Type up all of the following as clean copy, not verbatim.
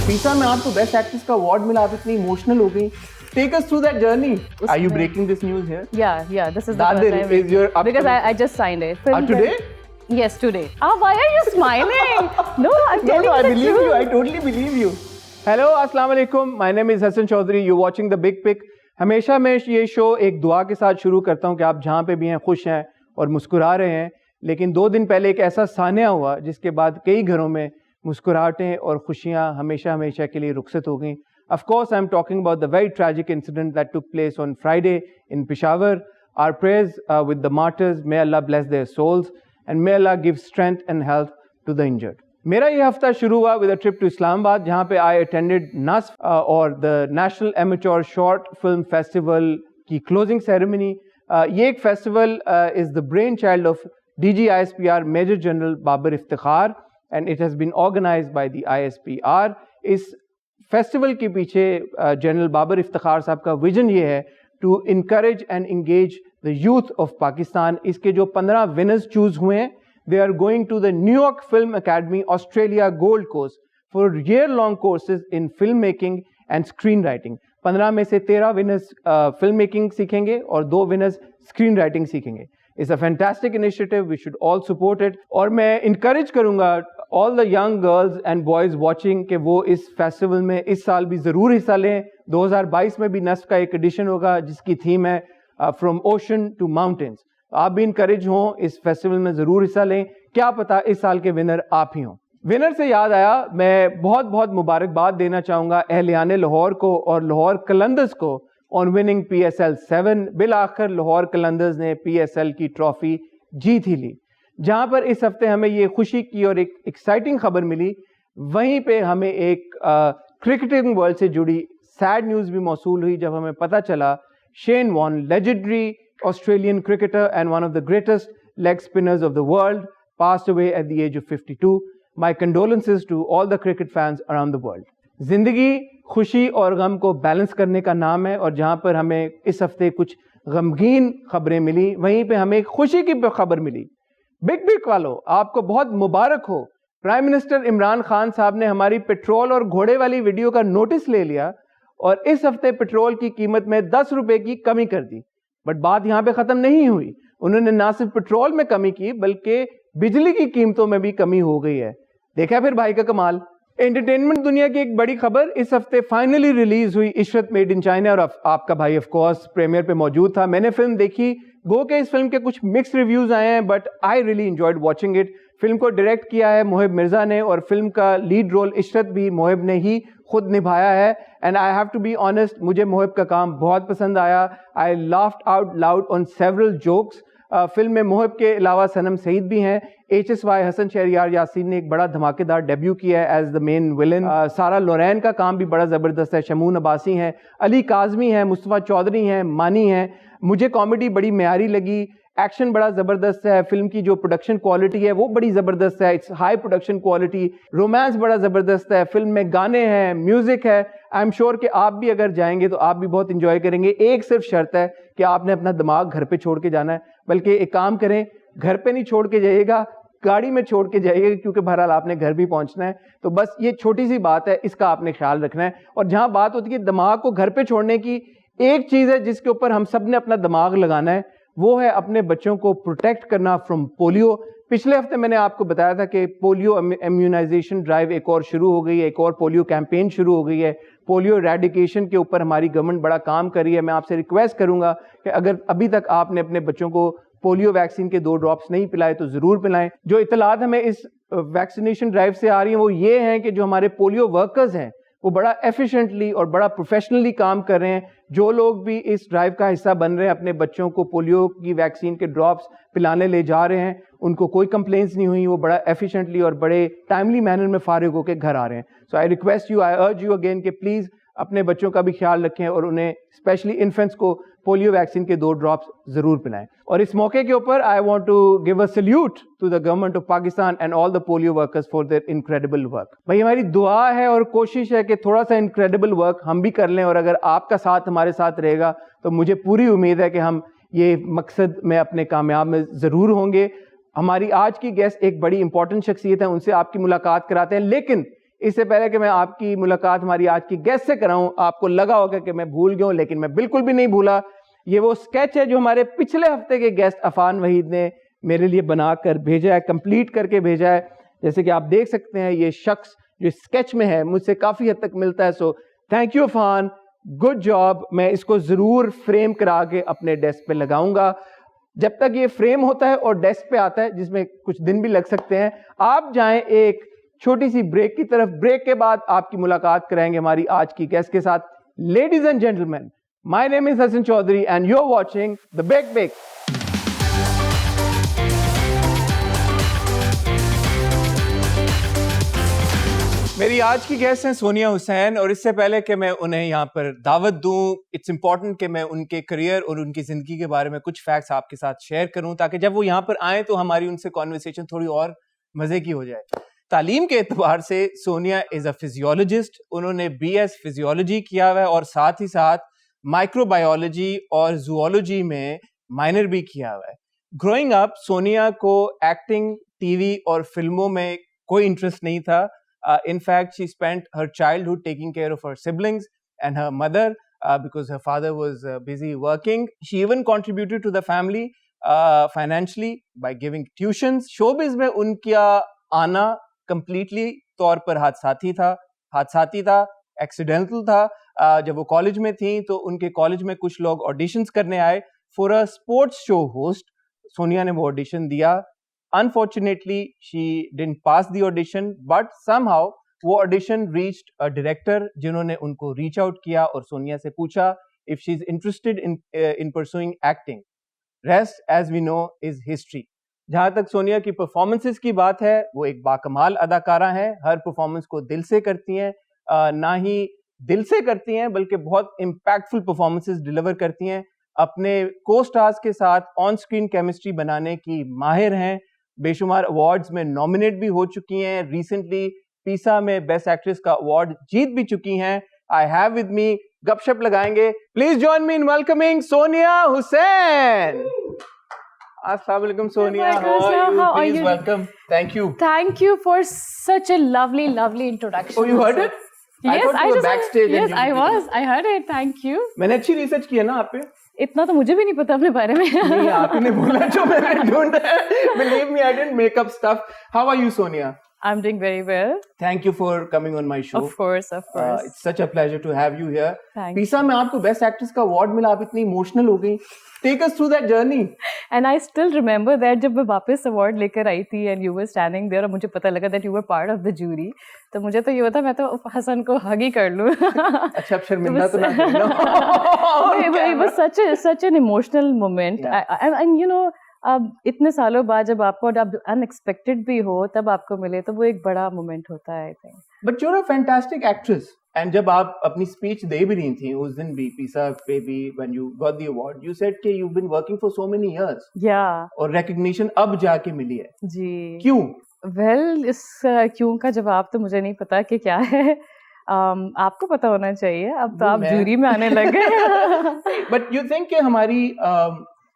पीसा में आपको बेस्ट एक्ट्रेस का अवार्ड मिला, आप इतनी इमोशनल हो गई. Take us through that journey. Are you breaking this news here? Yeah. This is the That first time. is your because I just signed it. Today? Yes, today. Why are you smiling? No, I'm telling No, I the believe truth. you. I totally believe you. Hello, अस्सलाम वालेकुम. My name is Hassan Chaudhary. You're watching The Big Pic. हमेशा मैं ये show एक दुआ के साथ शुरू करता हूँ कि आप जहाँ पे भी हैं खुश हैं और मुस्कुरा रहे हैं. लेकिन 2 दिन पहले एक ऐसा सान्या हुआ जिसके बाद कई घरों में मुस्कुराहटें और खुशियाँ हमेशा हमेशा के लिए रुखसत हो गई. Of course, I'm talking about the very tragic incident that took place on Friday in Peshawar. Our prayers with the martyrs. May Allah bless their souls and may Allah give strength and health to the injured. मेरा ये हफ्ता शुरू हुआ with a trip to Islamabad, जहाँ पे I attended NASF और the National Amateur Short Film Festival की closing ceremony. ये एक festival is the brainchild of DG ISPR Major General Babar Iftikhar and it has been organized by the ISPR. इस festival के पीछे general Babar Iftikhar साहब का vision ये है to encourage and engage the youth of Pakistan. इसके जो 15 विनर्स चूज हुए हैं, they are going to the New York film academy Australia Gold Coast for year long courses in film making and screen writing. 15 में से 13 winners film making सीखेंगे और 2 winners screen writing सीखेंगे. It's a fantastic initiative, we should all support it. और मैं encourage करूंगा all the young girls and boys watching कि वो इस फेस्टिवल में इस साल भी ज़रूर हिस्सा लें. 2022 में भी नस्फ का एक एडिशन होगा जिसकी थीम है फ्रॉम ओशन टू माउंटेन्स. आप भी इनकरेज हों, इस फेस्टिवल में ज़रूर हिस्सा लें. क्या पता इस साल के विनर आप ही हों. विनर से याद आया, मैं बहुत बहुत मुबारकबाद देना चाहूँगा अहलियान लाहौर को और लाहौर कलंदर्स को ऑन विनिंग PSL 7. बिल आखिर लाहौर कलंदर्स ने PSL की ट्रॉफी जीत ही ली. जहाँ पर इस हफ्ते हमें ये खुशी की और एक एक्साइटिंग खबर मिली, वहीं पे हमें एक क्रिकेटिंग वर्ल्ड से जुड़ी सैड न्यूज़ भी मौसूल हुई जब हमें पता चला Shane Warne, legendary Australian cricketer and one of the greatest leg spinners of the world, passed away at the age of 52. My condolences to all the cricket fans around the world. जिंदगी खुशी और गम को balance करने का नाम है और जहाँ पर हमें इस हफ्ते कुछ गमगीन खबरें मिली, वहीं पे हमें खुशी की खबर मिली. बिग बिग वालों, आपको बहुत मुबारक हो. प्राइम मिनिस्टर इमरान खान साहब ने हमारी पेट्रोल और घोड़े वाली वीडियो का नोटिस ले लिया और इस हफ्ते पेट्रोल की कीमत में 10 रुपए की कमी कर दी. बट बात यहाँ पे ख़त्म नहीं हुई. उन्होंने ना सिर्फ पेट्रोल में कमी की बल्कि बिजली की कीमतों में भी कमी हो गई है. देखा फिर भाई का कमाल. एंटरटेनमेंट दुनिया की एक बड़ी खबर, इस हफ्ते फाइनली रिलीज हुई इशरत मेड इन चाइना और आपका भाई ऑफ कोर्स प्रीमियर पे मौजूद था. मैंने फिल्म देखी. गो के इस फिल्म के कुछ मिक्स रिव्यूज आए हैं but I really enjoyed watching it. Film को डायरेक्ट किया है मोहिब मिर्जा ने और फिल्म का लीड रोल इशरत भी मोहिब ने ही खुद निभाया है. And I have to be honest, मुझे मोहिब का काम बहुत पसंद आया. I laughed out loud on several jokes. Film में मोहिब के अलावा सनम सईद भी हैं. HSY हसन शहरियार यासीन ने एक बड़ा धमाकेदार डेब्यू किया है एज द मेन विलन. सारा लोरेन का काम भी बड़ा ज़बरदस्त है. शमून अब्बासी हैं, अली काजमी हैं, मुस्तफ़ा चौधरी हैं, मानी हैं. मुझे कॉमेडी बड़ी म्यारी लगी. एक्शन बड़ा ज़बरदस्त है. फिल्म की जो प्रोडक्शन क्वालिटी है वो बड़ी ज़बरदस्त है. It's high production quality. Romance बड़ा ज़बरदस्त है. फिल्म में गाने हैं, म्यूज़िक है. आई एम श्योर कि आप भी अगर जाएंगे तो आप भी बहुत इंजॉय करेंगे. एक सिर्फ शर्त है कि आपने अपना दिमाग घर पे छोड़ के जाना है. बल्कि एक काम करें, घर पे नहीं छोड़ के जाइएगा, गाड़ी में छोड़ के जाइएगा क्योंकि बहरहाल आपने घर भी पहुंचना है. तो बस ये छोटी सी बात है, इसका आपने ख्याल रखना है. और जहां बात होती है दिमाग को घर पे छोड़ने की, एक चीज़ है जिसके ऊपर हम सब ने अपना दिमाग लगाना है, वो है अपने बच्चों को प्रोटेक्ट करना फ्रॉम पोलियो. पिछले हफ्ते मैंने आपको बताया था कि पोलियो इम्यूनाइजेशन ड्राइव एक और शुरू हो गई है, एक और पोलियो कैंपेन शुरू हो गई है. पोलियो रेडिकेशन के ऊपर हमारी गवर्नमेंट बड़ा काम कर रही है. मैं आपसे रिक्वेस्ट करूंगा कि अगर अभी तक आपने अपने बच्चों को पोलियो वैक्सीन के 2 ड्रॉप्स नहीं पिलाए तो ज़रूर पिलाएं. जो इतलात हमें इस वैक्सीनेशन ड्राइव से आ रही हैं वो ये हैं कि जो हमारे पोलियो वर्कर्स हैं वो बड़ा एफिशिएंटली और बड़ा प्रोफेशनली काम कर रहे हैं. जो लोग भी इस ड्राइव का हिस्सा बन रहे हैं, अपने बच्चों को पोलियो की वैक्सीन के ड्रॉप्स पिलाने ले जा रहे हैं, उनको कोई कंप्लेंट्स नहीं हुई. वो बड़ा एफिशिएंटली और बड़े टाइमली मैनर में फारिग होकर घर आ रहे हैं. सो I request you, I urge you again कि प्लीज़ अपने बच्चों का भी ख्याल रखें और उन्हें स्पेशली इन्फेंट्स को पोलियो वैक्सीन के 2 ड्रॉप्स ज़रूर पिलाएं. और इस मौके के ऊपर I want to give a salute to the government of Pakistan and all the polio workers for their incredible work. भाई हमारी दुआ है और कोशिश है कि थोड़ा सा इनक्रेडिबल वर्क हम भी कर लें और अगर आपका साथ हमारे साथ रहेगा तो मुझे पूरी उम्मीद है कि हम ये मकसद में अपने कामयाब में ज़रूर होंगे। हमारी आज की गेस्ट एक बड़ी इंपॉर्टेंट शख्सियत है, उनसे आपकी मुलाकात कराते हैं। लेकिन इससे पहले कि मैं आपकी मुलाकात हमारी आज की गेस्ट से कराऊं, आपको लगा होगा कि मैं भूल गया हूं, लेकिन मैं बिल्कुल भी नहीं भूला। ये वो स्केच है जो हमारे पिछले हफ्ते के गेस्ट अफान वहीद ने मेरे लिए बनाकर भेजा है, कंप्लीट करके भेजा है। जैसे कि आप देख सकते हैं, ये शख्स जो स्केच में है मुझसे काफ़ी हद तक मिलता है। So thank you Affan, good job. मैं इसको ज़रूर फ्रेम करा के अपने डेस्क पे लगाऊंगा। जब तक ये फ्रेम होता है और डेस्क पे आता है, जिसमें कुछ दिन भी लग सकते हैं, आप जाएं एक छोटी सी ब्रेक की तरफ। ब्रेक के बाद आपकी मुलाकात कराएंगे हमारी आज की गेस्ट के साथ। Ladies and gentleman, my name is Hasan Chaudhry and you are watching the Big Pic. मेरी आज की गेस्ट हैं सोनिया हुसैन, और इससे पहले कि मैं उन्हें यहाँ पर दावत दूं, इट्स इम्पॉर्टेंट कि मैं उनके करियर और उनकी ज़िंदगी के बारे में कुछ फैक्ट्स आपके साथ शेयर करूं, ताकि जब वो यहाँ पर आएँ तो हमारी उनसे कॉन्वर्सेशन थोड़ी और मज़े की हो जाए। तालीम के एतबार से सोनिया इज़ अ फिजियोलॉजिस्ट। उन्होंने BS फिजियोलॉजी किया हुआ है और साथ ही साथ माइक्रोबायोलॉजी और जूलॉजी में माइनर भी किया हुआ है। ग्रोइंग अप सोनिया को एक्टिंग, टीवी और फिल्मों में कोई इंटरेस्ट नहीं था। In fact, she spent her childhood taking care of her siblings and her mother because her father was busy working. She even contributed to the family financially by giving tuitions. Showbiz में उनका आना completely तौर पर हादसाती था, accidental था। जब वो college में थी तो उनके कॉलेज में कुछ लोग ऑडिशंस करने आए for a sports show host। Sonia ने वो ऑडिशन दिया। Unfortunately, she didn't pass the audition, but somehow वो audition reached a director, जिन्होंने उनको reach out किया और सोनिया से पूछा if she's interested in pursuing acting. Rest, as we know, is history. जहाँ तक सोनिया की performances की बात है, वो एक बाकमाल अदाकारा हैं। हर performance को दिल से करती हैं, ना ही दिल से करती हैं बल्कि बहुत impactful performances deliver करती हैं। अपने co-stars के साथ ऑन स्क्रीन केमिस्ट्री बनाने की माहिर हैं। बेशुमार अवार्ड्स में नॉमिनेट भी हो चुकी हैं। रिसेंटली पीसा में बेस्ट एक्ट्रेस का अवार्ड जीत भी चुकी हैं। आई हैव विद मी, गपशप लगाएंगे। Please join me in welcoming Sonia Hussain. अस्सलाम वालेकुम Sonia, how are you? Please welcome. Thank you. Thank you for such a lovely introduction. Oh, you heard it? Yes, I were backstage. Yes, I was. I heard it. Thank you. मैंने अच्छी research की है ना आप पे। इतना तो मुझे भी नहीं पता अपने बारे में। नहीं, आपने बोला जो मैंने ढूंढा है। Believe me, I didn't make up stuff. How are you, Sonia? I'm doing very well. Thank you for coming on my show. Of course. It's such a pleasure to have you here. Thank पीसा में आपको best actress का award मिला, आप इतनी emotional हो गई। Take us through that journey. And I still remember that जब मैं वापस अवार्ड लेकर आई थी and you were standing there और मुझे पता लगा that you were part of the jury, तो मुझे तो ये होता मैं तो हसन को हग ही कर लूँ। अच्छा, अब शर्मिंदा तो ना करना। It was such an emotional moment. Yeah. And you know, अब इतने सालों बाद जब आपको जब अनएक्सपेक्टेड भी हो तब आपको मिले तो वो एक बड़ा मोमेंट होता है, I think. But you're a fantastic actress. And जब आप अपनी स्पीच दे भी रही थी उस दिन भी पीसा पे भी, when you got the award, you said कि you've been working for so many years. Yeah. और recognition अब जाके मिली है। जी। क्यों? Well, इस क्यों का जवाब तो मुझे नहीं पता कि क्या है। आपको पता होना चाहिए, अब तो आप जूरी में आने लग गए। But you think कि हमारी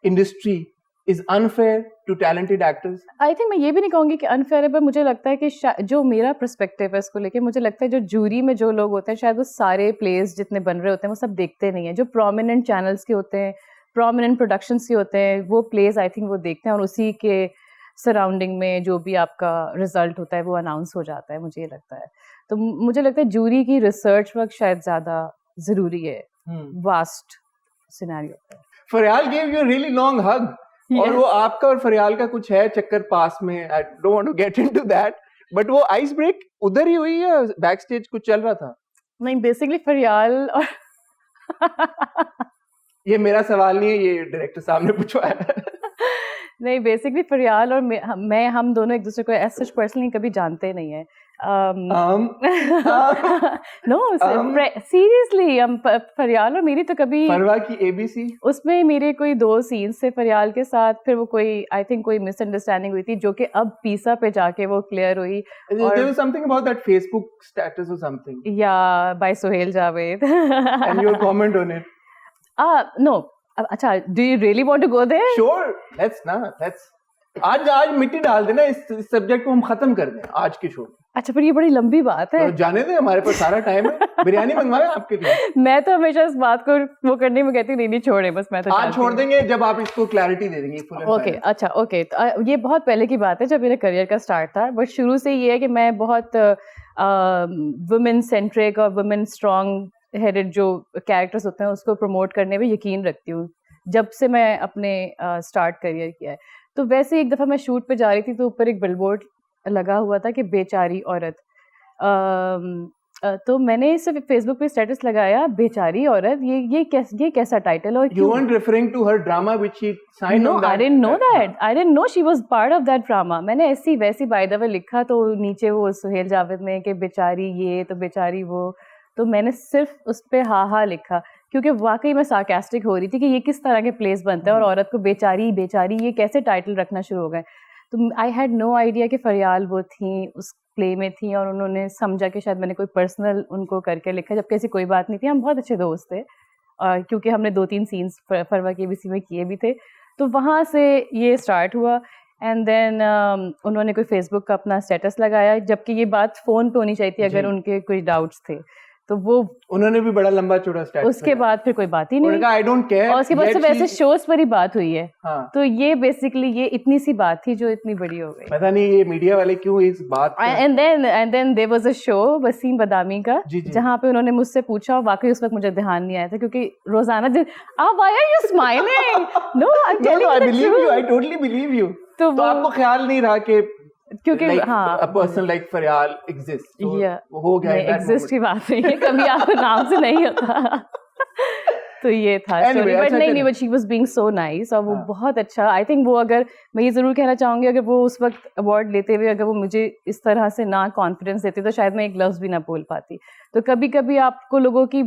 industry is unfair to talented actors? I think मैं ये भी नहीं कहूँगी कि unfair है, पर मुझे लगता है कि जो मेरा पर्सपेक्टिव है इसको लेके, मुझे लगता है जो जूरी में जो लोग होते हैं शायद वो सारे प्लेस जितने बन रहे होते हैं वो सब देखते नहीं है। जो प्रोमिनेंट चैनल्स के होते हैं, प्रोमिनेंट प्रोडक्शंस के होते हैं, वो प्लेस आई थिंक वो देखते हैं और उसी के सराउंडिंग में जो भी आपका रिजल्ट होता है वो अनाउंस हो जाता है, मुझे ये लगता है। तो मुझे लगता है जूरी की रिसर्च वर्क शायद ज़्यादा ज़रूरी है वास्ट सिनेरियो पे। फरियाल gave you a really long hug. Yes. और वो आपका और फरियाल का कुछ है चक्कर पास में, I don't want to get into that, but वो आइस ब्रेक उधर ही हुई है, बैक स्टेज कुछ चल रहा था? नहीं, बेसिकली फरियाल और ये मेरा सवाल नहीं है, ये डायरेक्टर साहब ने पूछवाया। नहीं, बेसिकली फरियाल और मैं हम दोनों एक दूसरे को एज सच पर्सनली कभी जानते नहीं है। नो सीरियसली, फरियाल और मेरी तो कभी फरवा की ABC उसमें मेरे कोई 2 सीन्स थे फरियाल के साथ, फिर वो कोई आई थिंक कोई मिसअंडरस्टैंडिंग हुई थी जो कि अब पीसा पे जाके वो क्लियर हुई। There was something about that Facebook status or something. Yeah, by Sohail Javed. And your comment on it? No, अच्छा, do you really want to go there? Sure, let's आज मिट्टी डाल देना, इस सब्जेक्ट को हम खत्म कर दें आज के शो में। अच्छा, पर ये बड़ी लंबी बात है। तो जाने दे, हमारे पास सारा टाइम है। बिरयानी मंगवाएं आपके लिए। मैं तो हमेशा इस बात को वो करने में कहती नहीं छोड़े, बस मैं तो आज छोड़ देंगे जब आप इसको क्लैरिटी दे देंगे। ओके, अच्छा, ओके। तो ये बहुत पहले की बात है जब मेरे करियर का स्टार्ट था, बट शुरू से ये है कि मैं बहुत वुमेन सेंट्रिक और वुमेन स्ट्रॉन्ग हेडेड जो कैरेक्टर्स होते हैं उसको प्रमोट करने में यकीन रखती हूँ जब से मैं अपने स्टार्ट करियर किया है। तो वैसे एक दफ़ा मैं शूट पे जा रही थी तो ऊपर एक बिलबोर्ड लगा हुआ था कि बेचारी औरत। तो मैंने सिर्फ फेसबुक पे स्टेटस लगाया बेचारी औरत, ये कैसा टाइटल। और you weren't referring to her drama which she signed on that? No, I didn't know that. I didn't know she was part of that drama. मैंने ऐसी वैसी बाय द वे लिखा तो नीचे वो सुहेल जावेद ने कि बेचारी ये तो बेचारी वो, तो मैंने सिर्फ उस पे हा लिखा क्योंकि वाकई मैं सार्कास्टिक हो रही थी कि ये किस तरह के प्लेस बनते हैं और औरत को बेचारी ये कैसे टाइटल रखना शुरू हो गए। तो आई हैड नो आइडिया कि फरियाल वो थी उस प्ले में थी और उन्होंने समझा कि शायद मैंने कोई पर्सनल उनको करके लिखा, जबकि ऐसी कोई बात नहीं थी। हम बहुत अच्छे दोस्त थे क्योंकि हमने 2-3 सीन्स फरवा के बीसी में किए भी थे। तो वहाँ से ये स्टार्ट हुआ एंड देन उन्होंने कोई फेसबुक का अपना स्टेटस लगाया, जबकि ये बात फ़ोन पे होनी चाहिए थी अगर उनके कोई डाउट्स थे। तो वो उन्होंने भी बड़ा लंबा चौड़ा स्टेटस, उसके बाद फिर कोई बात ही नहीं, आई डोंट केयर। और उसके बाद सिर्फ ऐसे शोज पर ही बात हुई है। हाँ। तो ये बेसिकली ये इतनी सी बात थी जो इतनी बड़ी हो गई। पता नहीं ये मीडिया वाले क्यों इस बात and then there was a show Waseem Badami का जहाँ पे उन्होंने मुझसे पूछा, वाकई उस वक्त मुझे ध्यान नहीं आया था क्योंकि रोजाना why are you smiling? No, I believe you, I totally believe you. तो आपको ख्याल नहीं रहा कि क्योंकि हाँ, a person like Fariyal exists, so हो गया। नहीं, exist की बात नहीं है, कभी आपको नाम से नहीं होता। तो ये था स्टोरी, बट नहीं, but she was being so nice और वो बहुत अच्छा। आई थिंक वो, अगर मैं ये जरूर कहना चाहूंगी, अगर वो उस वक्त अवार्ड लेते हुए अगर वो मुझे इस तरह से ना कॉन्फिडेंस देती तो शायद मैं एक लफ्ज भी ना बोल पाती। तो कभी कभी आपको लोगों की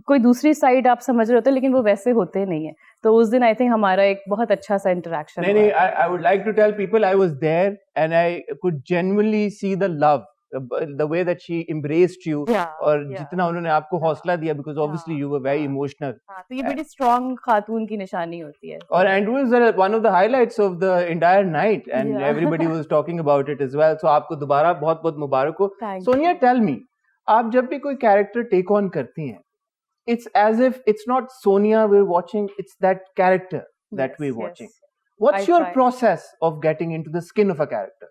कोई दूसरी साइड आप समझ रहे होते लेकिन वो वैसे होते नहीं है। तो उस दिन आई थिंक हमारा एक बहुत अच्छा सा इंटरेक्शन। नहीं, I would like to tell people I was there and I could genuinely see the love, the way that she embraced you, और जितना उन्होंने आपको हौसला दिया, because obviously you were very emotional। तो ये बड़ी strong खातून की निशानी होती है। और and it was one of the highlights of the entire night and everybody was talking about it as well। So आपको दोबारा बहुत बहुत मुबारक हो। सोनिया, tell me, आप जब भी कोई कैरेक्टर टेक ऑन करती हैं, it's as if it's not Sonia we're watching, it's that character that we're watching। What's your process of getting into the skin of a character?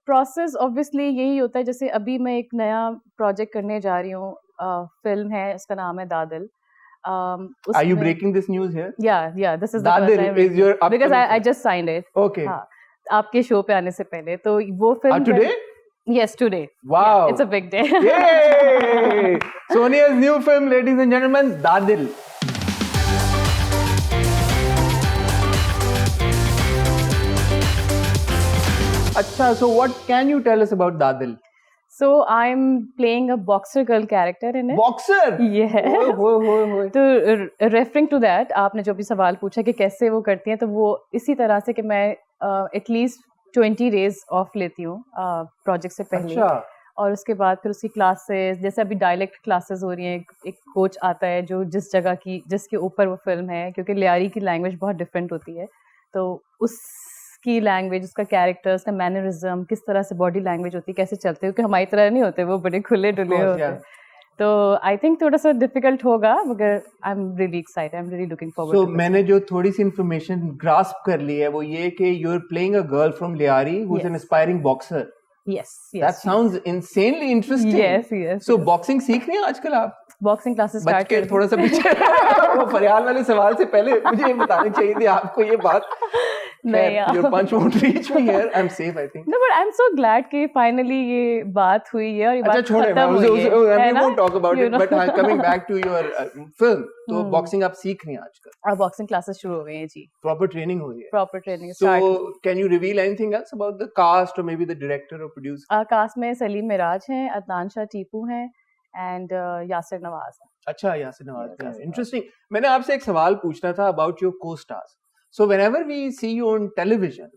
Process obviously यही होता है, जैसे अभी मैं एक नया प्रोजेक्ट करने जा रही हूँ, फिल्म है, उसका नाम है दादिल। Are you breaking this news here? Yeah, this is the Dadil first time is your because I just signed it। Okay। हाँ, आपके शो पे आने से पहले। तो वो film today? Yes, today। Wow, yeah, it's a big day। Yay! Sonia's new film, ladies and gentlemen, Dadil। अच्छा, so what can you tell us about Dadil? So I'm playing a boxer girl character in it। Boxer? Yeah। तो referring to that, आपने जो भी सवाल पूछा कि कैसे वो करती हैं, तो वो इसी तरह से कि मैं at least 20 days ऑफ लेती हूँ प्रोजेक्ट से पहले। अच्छा। और उसके बाद फिर उसकी क्लासेस, जैसे अभी डायलेक्ट क्लासेस हो रही हैं, एक कोच आता है जो जिस जगह की, जिसके ऊपर वो फिल्म है, क्योंकि लियारी की लैंग्वेज बहुत डिफरेंट होती है, तो उसकी लैंग्वेज, उसका कैरेक्टर, उसका मैनरिज्म, किस तरह से बॉडी लैंग्वेज होती है, कैसे चलते हैं, क्योंकि हमारी तरह नहीं होते, वो बड़े खुले डुले होते हैं। तो आई थिंक थोड़ा सा डिफिकल्ट होगा, मगर I am really excited, I am really looking forward. So मैंने जो थोड़ी सी इन्फॉर्मेशन ग्रास्प कर ली है वो ये कि you are playing a girl from Lyari who is an aspiring boxer. Yes, that sounds insanely interesting। yes। So boxing सीख रही हैं आजकल आप? बॉक्सिंग क्लासेस स्टार्ट कर थोड़ा सा पीछे वो फरियाल वाले सवाल से पहले मुझे ये बतानी चाहिए थी आपको ये बात। नहीं, your punch won't reach me here, I'm safe I think। No, but I'm so glad कि finally ये बात हुई है और ये बात खत्म हुई है। We won't talk about it, but coming back to your film, तो बॉक्सिंग आप सीख रही हैं आजकल? और बॉक्सिंग क्लासेस शुरू हो गई हैं जी। प्रॉपर ट्रेनिंग हो रही है? Proper training. So can you reveal anything else about the cast or maybe the director or producer? Cast में सलीम मिराज हैं, अदनान शाह टीपू हैं एंड यासिर नवाज हैं। अच्छा, यासिर नवाज। इंटरेस्टिंग। मैंने आपसे एक सवाल पूछना था about your co-stars। So whenever we see you on television,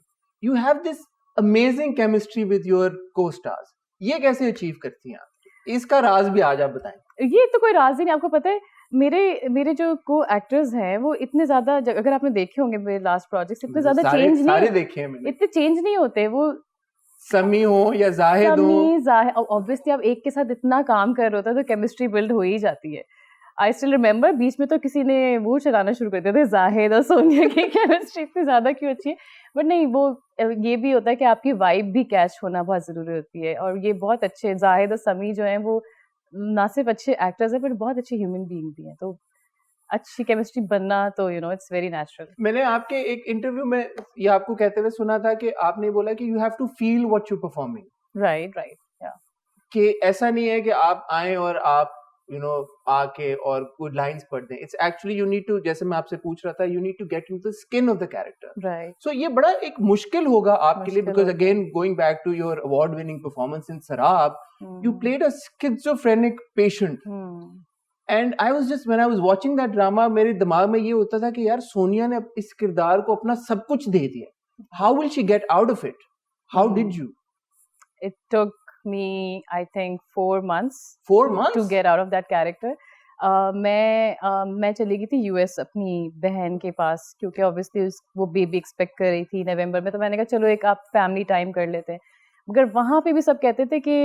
you have this amazing chemistry with your co-stars। ये कैसे अचीव करती हैं आप? इसका राज भी आज आप बताएं। ये तो कोई राज ही नहीं, आपको पता है मेरे जो को एक्टर्स हैं वो इतने ज्यादा अगर आपने देखे होंगे मेरे लास्ट प्रोजेक्ट्स इतने ज्यादा चेंज सारे देखे हैं मैंने, इतने चेंज नहीं होते वो। समी हो या जाहिद हो, ऑब्वियसली आप एक के साथ इतना काम कर रहे होते हैं तो केमिस्ट्री बिल्ड हो ही जाती है। आई स्टिल रिमेम्बर बीच में तो किसी ने वो चलाना शुरू कर दिया था जाहिद और सोनिया की केमिस्ट्री इतनी ज्यादा क्यों अच्छी है, बट नहीं वो ये भी होता है कि आपकी वाइब भी कैच होना बहुत जरूरी होती है। और ये बहुत अच्छे जाहिद और समी जो हैं वो ना सिर्फ अच्छे एक्टर्स हैं बट बहुत अच्छे ह्यूमन बीइंग भी हैं, तो अच्छी केमिस्ट्री बनना तो इट्स वेरी नेचुरल। मैंने आपके एक इंटरव्यू में ये आपको कहते हुए सुना था कि आपने बोला कि you have to feel what you performing. Right या कि ऐसा नहीं है कि आप आए और आप आके और कुछ लाइंस पढ़ दें। It's actually you need to, जैसे मैं आपसे पूछ रहा था, you need to get into the skin of the character. Right. So ये बड़ा एक मुश्किल होगा आपके लिए, because again going back to your award winning performance in Sarab, you played a schizophrenic patient. And I was just, when I was watching that drama, मेरे दिमाग में ये होता था कि यार सोनिया ने इस किरदार को अपना सब कुछ दे दिया. How will she get out of it? How did you? It took me, I think, 4 months. 4 months? To get out of that character. मैं चली गई थी US अपनी बहन के पास, क्योंकि ऑब्वियसली वो बेबी एक्सपेक्ट कर रही थी नवंबर में, तो मैंने कहा चलो एक आप फैमिली टाइम कर लेते हैं। मगर वहाँ पे भी सब कहते थे कि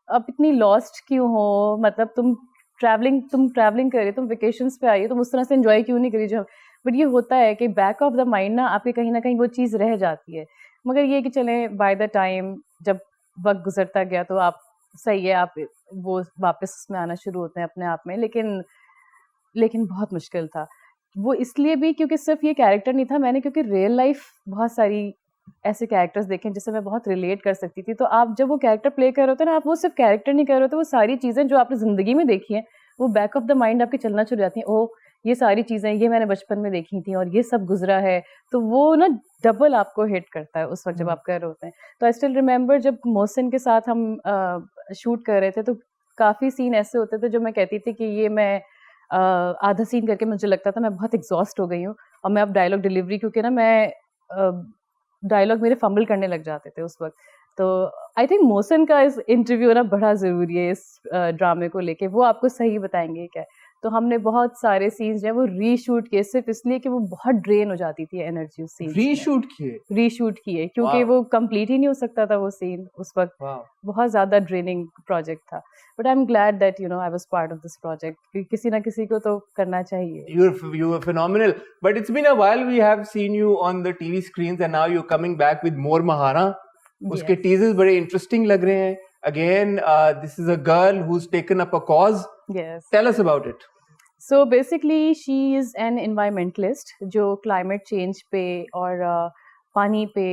अब इतनी लॉस्ट क्यों हो, मतलब तुम ट्रैवलिंग कर रही हो, तुम वेकेशंस पे आई हो, तुम उस तरह से एंजॉय क्यों नहीं करी जो। बट ये होता है कि बैक ऑफ द माइंड ना आपके कहीं ना कहीं वो चीज़ रह जाती है। मगर ये कि चलें बाय द टाइम जब वक्त गुजरता गया तो आप सही है, आप वो वापस उसमें आना शुरू होते हैं अपने आप में। लेकिन बहुत मुश्किल था वो, इसलिए भी क्योंकि सिर्फ ये कैरेक्टर नहीं था, मैंने क्योंकि रियल लाइफ बहुत सारी ऐसे कैरेक्टर्स देखे जिससे मैं बहुत रिलेट कर सकती थी। तो आप जब वो कैरेक्टर प्ले कर रहे होते हैं ना, आप वो सिर्फ कैरेक्टर नहीं कर रहे होते, वो सारी चीज़ें जो आपने ज़िंदगी में देखी हैं वो बैक ऑफ द माइंड आपके चलना शुरू जाती हैं। ओह ये सारी चीज़ें ये मैंने बचपन में देखी थी और ये सब गुजरा है, तो वो ना डबल आपको हिट करता है उस वक्त जब आप कर रहे होते हैं। तो आई स्टिल रिमेम्बर जब मोहसिन के साथ हम शूट कर रहे थे तो काफ़ी सीन ऐसे होते थे जो मैं कहती थी कि ये मैं आधा सीन करके मुझे लगता था मैं बहुत एग्जॉस्ट हो गई हूँ, और मैं अब डायलॉग डिलीवरी, क्योंकि ना मैं डायलॉग मेरे फंबल करने लग जाते थे उस वक्त। तो आई थिंक मोहसिन का इस इंटरव्यू ना बड़ा ज़रूरी है इस ड्रामे को लेके, वो आपको सही बताएंगे क्या। तो हमने बहुत सारे सीन्स जो है वो रीशूट किए, सिर्फ इसलिए कि वो बहुत ड्रेन हो जाती थी एनर्जी उस सीन। रीशूट किए क्योंकि वो कंप्लीट ही नहीं हो सकता था वो सीन उस वक्त, बहुत ज़्यादा ड्रेनिंग प्रोजेक्ट था। But I am glad that I was part of this project, क्योंकि किसी ना किसी को तो करना चाहिए। You were phenomenal, but it's been a while we have seen you on the TV screens and now you're coming back with more Mahara. उसके teasers बड़े interesting लग रहे हैं. Again, this is a girl who's taken up a cause. Yes. Tell us about it. So basically she is an environmentalist जो climate change पे और पानी पे,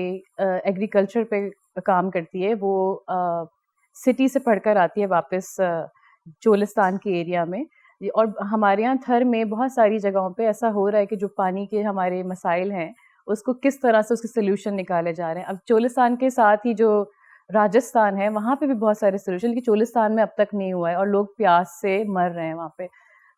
एग्रीकल्चर पे काम करती है। वो सिटी से पढ़कर आती है वापस चोलिस्तान के एरिया में, और हमारे यहाँ थर में बहुत सारी जगहों पे ऐसा हो रहा है कि जो पानी के हमारे मसाइल हैं उसको किस तरह से उसके सोल्यूशन निकाले जा रहे हैं। अब चोलिस्तान के साथ ही जो राजस्थान है वहाँ पे भी बहुत सारे सोल्यूशन, लेकिन चोलिस्तान में अब तक नहीं हुआ है और लोग प्यास से मर रहे हैं वहाँ पे।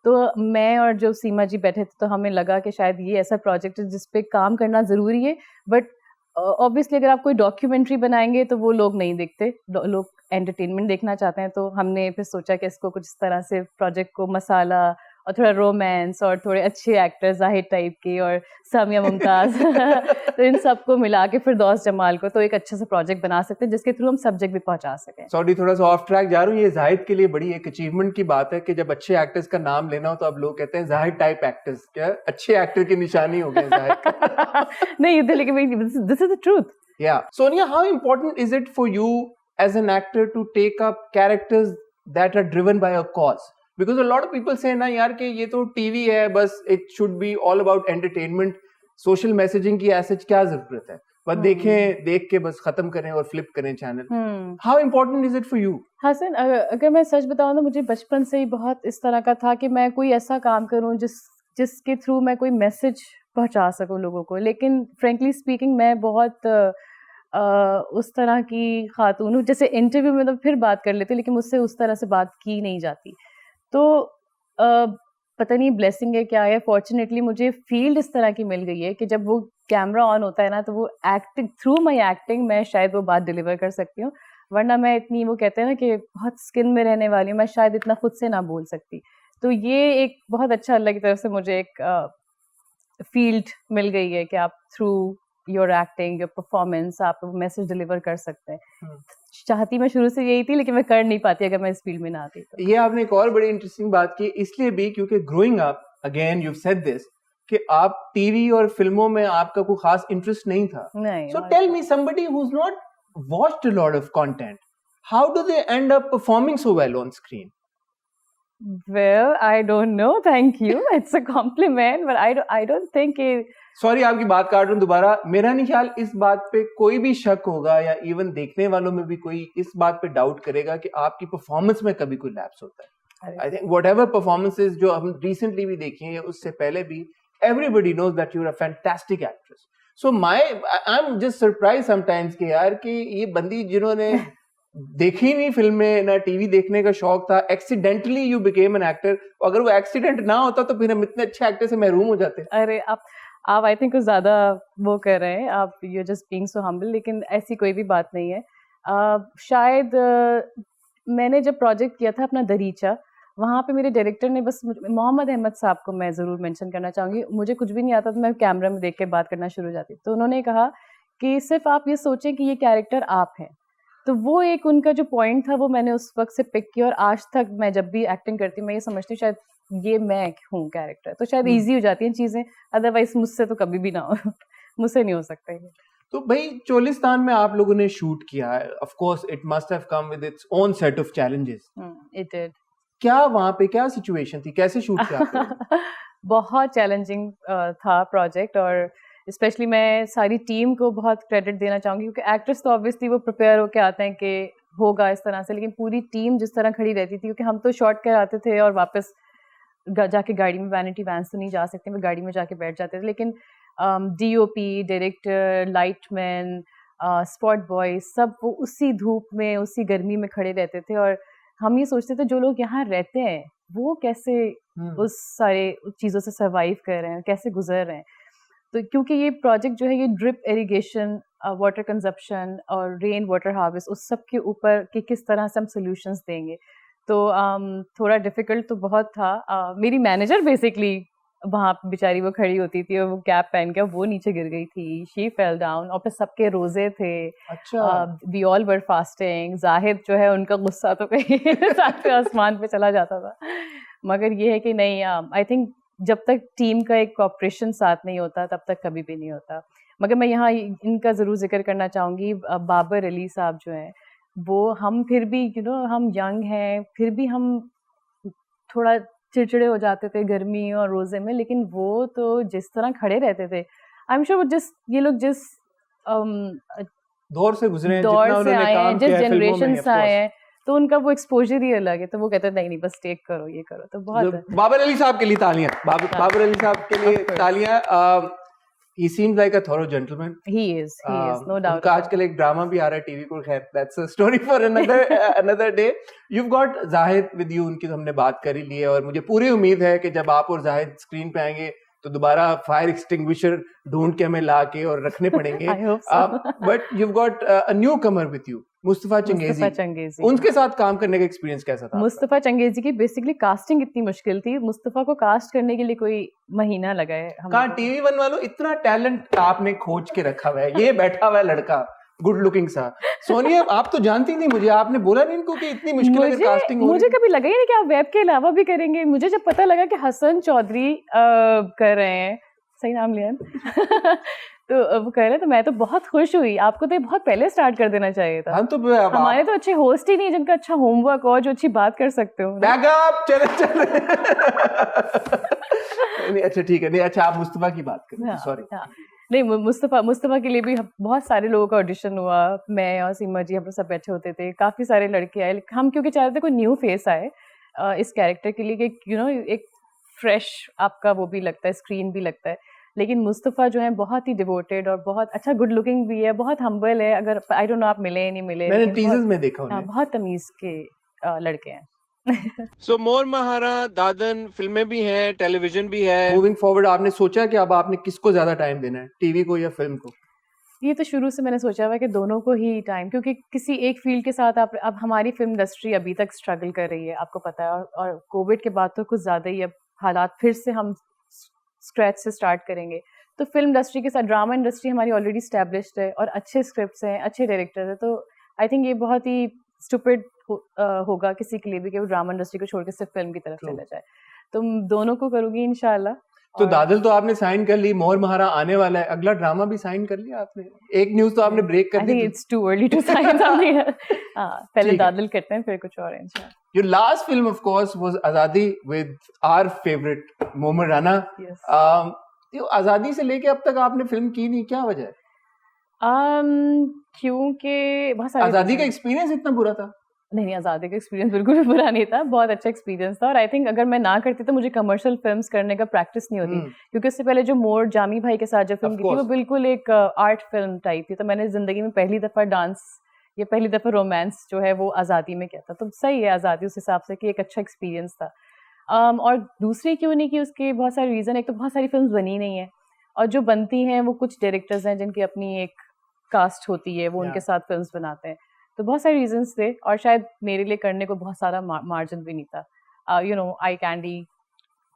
तो मैं और जो सीमा जी बैठे थे तो हमें लगा कि शायद ये ऐसा प्रोजेक्ट है जिस पे काम करना ज़रूरी है। बट ऑब्वियसली अगर आप कोई डॉक्यूमेंट्री बनाएंगे तो वो लोग नहीं देखते, लोग एंटरटेनमेंट देखना चाहते हैं। तो हमने फिर सोचा कि इसको कुछ इस तरह से प्रोजेक्ट को मसाला और थोड़ा रोमांस और थोड़े अच्छे एक्टर्स जाहिद टाइप के और सामिया मुमताज़ तो इन सबको मिला के फिर दोस्त जमाल को तो एक अच्छा सा प्रोजेक्ट बना सकते हैं जिसके थ्रू हम सब्जेक्ट भी पहुंचा सकें। सॉरी थोड़ा सा ऑफ ट्रैक जा रहा हूँ, ये जाहिद के लिए बड़ी एक अचीवमेंट की बात है कि जब अच्छे एक्टर्स का नाम लेना हो तो अब लोग कहते हैं जाहिद टाइप एक्टर्स, क्या अच्छे एक्टर की निशानी हो गए जाहिद। नहीं लेकिन दिस इज द ट्रूथ। या Sonia, how important is it for you as an actor to take up characters that are driven by a cause? Because a lot of people say ना यार कि ये तो TV है, बस it should be all about entertainment, social messaging की ऐसे क्या जरूरत है, बस देख के बस खत्म करें और फ्लिप करें channel. How important is it for you? Hasan, अगर मैं सच बताऊं तो मुझे बचपन से ही बहुत इस तरह का था कि मैं कोई ऐसा काम करूं जिसके थ्रू मैं कोई मैसेज पहुंचा सकूं लोगों को। लेकिन फ्रेंकली स्पीकिंग मैं बहुत उस तरह की खातून हूँ, जैसे इंटरव्यू में तो फिर बात कर लेती, लेकिन मुझसे उस तरह से बात की नहीं जाती। तो पता नहीं ब्लेसिंग है क्या है, फॉर्चुनेटली मुझे फील्ड इस तरह की मिल गई है कि जब वो कैमरा ऑन होता है ना तो वो एक्टिंग, थ्रू माई एक्टिंग मैं शायद वो बात डिलीवर कर सकती हूँ। वरना मैं इतनी, वो कहते हैं ना कि बहुत स्किन में रहने वाली हूँ, मैं शायद इतना खुद से ना बोल सकती। तो ये एक बहुत अच्छा अल्लाह की तरफ से मुझे एक फील्ड मिल गई है कि आप through your acting, your performance आप मैसेज डिलीवर कर सकते हैं। चाहती मैं शुरू से यही थी, लेकिन मैं कर नहीं पाती अगर मैं इस फील्ड में ना आती तो। ये आपने एक और बड़ी इंटरेस्टिंग बात की, इसलिए भी क्योंकि growing up, again you said this, कि आप टीवी और फिल्मों में आपका कोई खास इंटरेस्ट नहीं था। नहीं, so tell me, somebody who is not watched a lot of content, how do they end up performing so well on screen? Well, I don't know. Thank you. It's a compliment, but I don't think it. Sorry आपकी बात काट रहा हूँ दोबारा। मेरा नहीं ख्याल इस बात पे कोई भी शक होगा या इवन देखने वालों में भी कोई इस बात पे डाउट करेगा कि आपकी परफॉर्मेंस में कभी कोई लैप्स होता है। I think whatever performances जो हम रिसेंटली भी देखी हैं, उससे पहले भी, everybody knows that you are a fantastic actress. So I am just surprise sometimes कि यार कि ये बंदी जिन्होंने देखी नहीं फिल्म में, ना टीवी देखने का शौक था, accidentally you became an actor. अगर वो एक्सीडेंट ना होता तो फिर हम इतने अच्छे एक्टर से महरूम हो जाते। अरे आप आई थिंक कुछ ज्यादा वो कर रहे हैं, आप you just being so humble, लेकिन ऐसी कोई भी बात नहीं है। शायद मैंने जब प्रोजेक्ट किया था अपना दरीचा, वहाँ पे मेरे डायरेक्टर ने बस मोहम्मद अहमद साहब को मैं ज़रूर मेंशन करना चाहूँगी। मुझे कुछ भी नहीं आता तो मैं कैमरा में देख के बात करना शुरू हो जाती, तो उन्होंने कहा कि सिर्फ आप ये सोचें कि ये कैरेक्टर आप हैं। तो वो एक उनका जो पॉइंट था वो मैंने उस वक्त से पिक किया, और आज तक मैं जब भी एक्टिंग करती हूँ मैं ये समझती हूँ शायद ये मैं हूँ कैरेक्टर, तो शायद ईजी हो जाती हैं चीज़ें। अदरवाइज मुझसे तो कभी भी ना हो मुझसे नहीं हो सकता ये। तो भाई चोलिस्तान में आप लोगों ने शूट किया है, of course it must have come with its own set of challenges. It did. क्या वहाँ पे क्या सिचुएशन थी, कैसे शूट किया आपने? बहुत चैलेंजिंग था प्रोजेक्ट, और स्पेशली मैं सारी टीम को बहुत क्रेडिट देना चाहूँगी, क्योंकि एक्टर्स तो ऑब्वियसली वो प्रिपेयर होके आते हैं कि होगा इस तरह से, लेकिन पूरी टीम जिस तरह खड़ी रहती थी, क्योंकि हम तो शॉट कर आते थे और वापस जाके गाड़ी में, वैनिटी वैन से नहीं जा सकते, मैं गाड़ी में जाके बैठ जाते थे, लेकिन DOP, director, lightman, spot boy, सब वो उसी धूप में, उसी गर्मी में खड़े रहते थे, और हम ये सोचते थे जो लोग यहाँ रहते हैं वो कैसे उस सारे चीज़ों से सर्वाइव कर रहे हैं, कैसे गुजर रहे हैं। तो क्योंकि ये प्रोजेक्ट जो है ये ड्रिप इरिगेशन, वाटर कंजप्शन और रेन वाटर हार्वेस्ट, उस सब के ऊपर कि किस तरह से हम सॉल्यूशंस देंगे, तो थोड़ा डिफ़िकल्ट तो बहुत था। मेरी मैनेजर बेसिकली वहाँ बेचारी वो खड़ी होती थी और वो कैप पहन के वो नीचे गिर गई थी, शी फेल डाउन, और फिर सबके रोजे थे। अच्छा। We all were fasting. Zahid जो है उनका गुस्सा तो कहीं सातवें आसमान पे चला जाता था, मगर ये है कि नहीं, आई थिंक जब तक टीम का एक कॉपरेशन साथ नहीं होता तब तक कभी भी नहीं होता। मगर मैं यहाँ इनका ज़रूर जिक्र करना चाहूँगी, बाबर अली साहब जो हैं, वो हम फिर भी हम यंग हैं, फिर भी हम थोड़ा चिड़चिड़े हो जाते थे गर्मी और रोज़े में, लेकिन वो तो जिस तरह खड़े रहते थे, आई एम श्योर ये लोग जिस दौर से गुजरे हैं, दौर जितना से उन्होंने आए हैं, काम जिस किया है फिल्मों में, जनरेशन of से आए course। हैं, तो उनका वो एक्सपोजर ही अलग है, तो वो कहते हैं नहीं बस टेक करो, ये करो, तो बहुत। बाबर अली साहब के लिए तालियां, बाबर अली साहब के लिए तालियां। he seems like a thorough gentleman. He is, no doubt. उनका आजकल एक ड्रामा भी आ रहा है टीवी पर, खैर that's a story for another day. You've got Zahid with you, उनकी तो हमने बात कर ही ली है, और मुझे पूरी उम्मीद है कि जब आप और जाहिद स्क्रीन पे आएंगे तो दोबारा फायर एक्सटिंग्विशर ढूंढ के हमें ला के और रखने पड़ेंगे। I hope so. But you've got a newcomer with you, Mustafa changezi. उनके साथ काम करने का एक्सपीरियंस कैसा था? मुस्तफा चंगेजी की बेसिकली कास्टिंग इतनी मुश्किल थी, मुस्तफा को कास्ट करने के लिए कोई महीना लगा है। कहाँ टीवी वन वालों इतना टैलेंट आपने खोज के रखा हुआ है, ये बैठा हुआ है लड़का गुड लुकिंग सा। सोनिया आप तो जानती नहीं मुझे, आपने बोला नहीं इनको कि इतनी मुश्किल है कास्टिंग हो रही है? मुझे कभी लगा ही नहीं कि आप वेब के अलावा भी करेंगे। मुझे जब पता लगा कि हसन चौधरी कर रहे हैं, सही नाम लिया तो वो कर रहे हैं, तो मैं तो बहुत खुश हुई। आपको तो ये बहुत पहले स्टार्ट कर देना चाहिए था। हम तो हमारे तो अच्छे होस्ट ही नहीं जिनका अच्छा होमवर्क हो, जो अच्छी बात कर सकते हो। बैकअप चले नहीं, अच्छा ठीक है, नहीं अच्छा आप मुस्तफा की बात करें, सॉरी। नहीं, मुस्तफा के लिए भी बहुत सारे लोगों का ऑडिशन हुआ, मैं और सीमा जी हम लोग सब बैठे होते थे, काफ़ी सारे लड़के आए। हम क्योंकि चाहते थे कोई न्यू फेस आए इस कैरेक्टर के लिए, कि एक फ्रेश आपका वो भी लगता है, स्क्रीन भी लगता है। लेकिन मुस्तफ़ा जो है बहुत ही डिवोटेड और बहुत अच्छा गुड लुकिंग भी है, बहुत हम्बल है। अगर आई डोंट नो आप मिले नहीं मिले, मैंने टीजर्स में देखा उन्हें। बहुत तमीज़ के लड़के हैं। सो मोर महारा, दादन, फिल्में भी हैं, टेलीविजन भी है। मूविंग फॉरवर्ड आपने सोचा कि अब आपने किसको ज्यादा टाइम देना है, टीवी को या फिल्म को? ये तो शुरू से मैंने सोचा हुआ है कि दोनों को ही टाइम, क्योंकि किसी एक फील्ड के साथ आप, अब हमारी फिल्म इंडस्ट्री अभी तक स्ट्रगल कर रही है, आपको पता है, और कोविड के बाद तो कुछ ज़्यादा ही अब हालात फिर से हम स्क्रैच से स्टार्ट करेंगे। तो फिल्म इंडस्ट्री के साथ ड्रामा इंडस्ट्री हमारी ऑलरेडी स्टैब्लिश्ड है और अच्छे स्क्रिप्ट्स हैं, अच्छे डायरेक्टर्स हैं, तो आई थिंक ये बहुत ही स्टूपिड होगा किसी के लिए भी कि वो ड्रामा इंडस्ट्री को छोड़ के सिर्फ फिल्म की तरफ चला जाए। तो दोनों को करूँगी इंशाल्लाह। तो दादल तो आपने साइन कर ली, मोहर महारा आने वाला है, अगला ड्रामा भी साइन कर लिया आपने? एक न्यूज़ तो आपने ब्रेक कर दी। I think it's too early to sign something. पहले दादल करते हैं फिर कुछ और इंशाल्लाह। Your last film of course was Azadi with our favorite Mohammad Rana. Yes. तो आज़ादी से लेके अब तक आपने फिल्म की नहीं, क्या वजह है? क्योंकि बहुत सारे आज़ादी का एक्सपीरियंस इतना बुरा था? नहीं, आज़ादी का एक्सपीरियंस बिल्कुल भी बुरा नहीं था, बहुत अच्छा एक्सपीरियंस था। और आई थिंक अगर मैं ना करती तो मुझे कमर्शियल फिल्म्स करने का प्रैक्टिस नहीं होती, क्योंकि उससे पहले जो मोर जामी भाई के साथ जो फिल्म की थी वो बिल्कुल एक आर्ट फिल्म टाइप थी। तो मैंने ज़िंदगी में पहली दफ़ा डांस या पहली दफ़ा रोमांस जो है वो आज़ादी में किया था, तो सही है आज़ादी उस हिसाब से कि एक अच्छा एक्सपीरियंस था। और दूसरी क्यों नहीं की, उसके बहुत सारे रीज़न। एक तो बहुत सारी फिल्म्स बनी नहीं है, और जो बनती हैं वो कुछ डायरेक्टर्स हैं जिनकी अपनी एक कास्ट होती है, वो उनके साथ फिल्म्स बनाते हैं, तो बहुत सारे रीजंस थे। और शायद मेरे लिए करने को बहुत सारा मार्जिन भी नहीं था, यू नो, आई कैंडी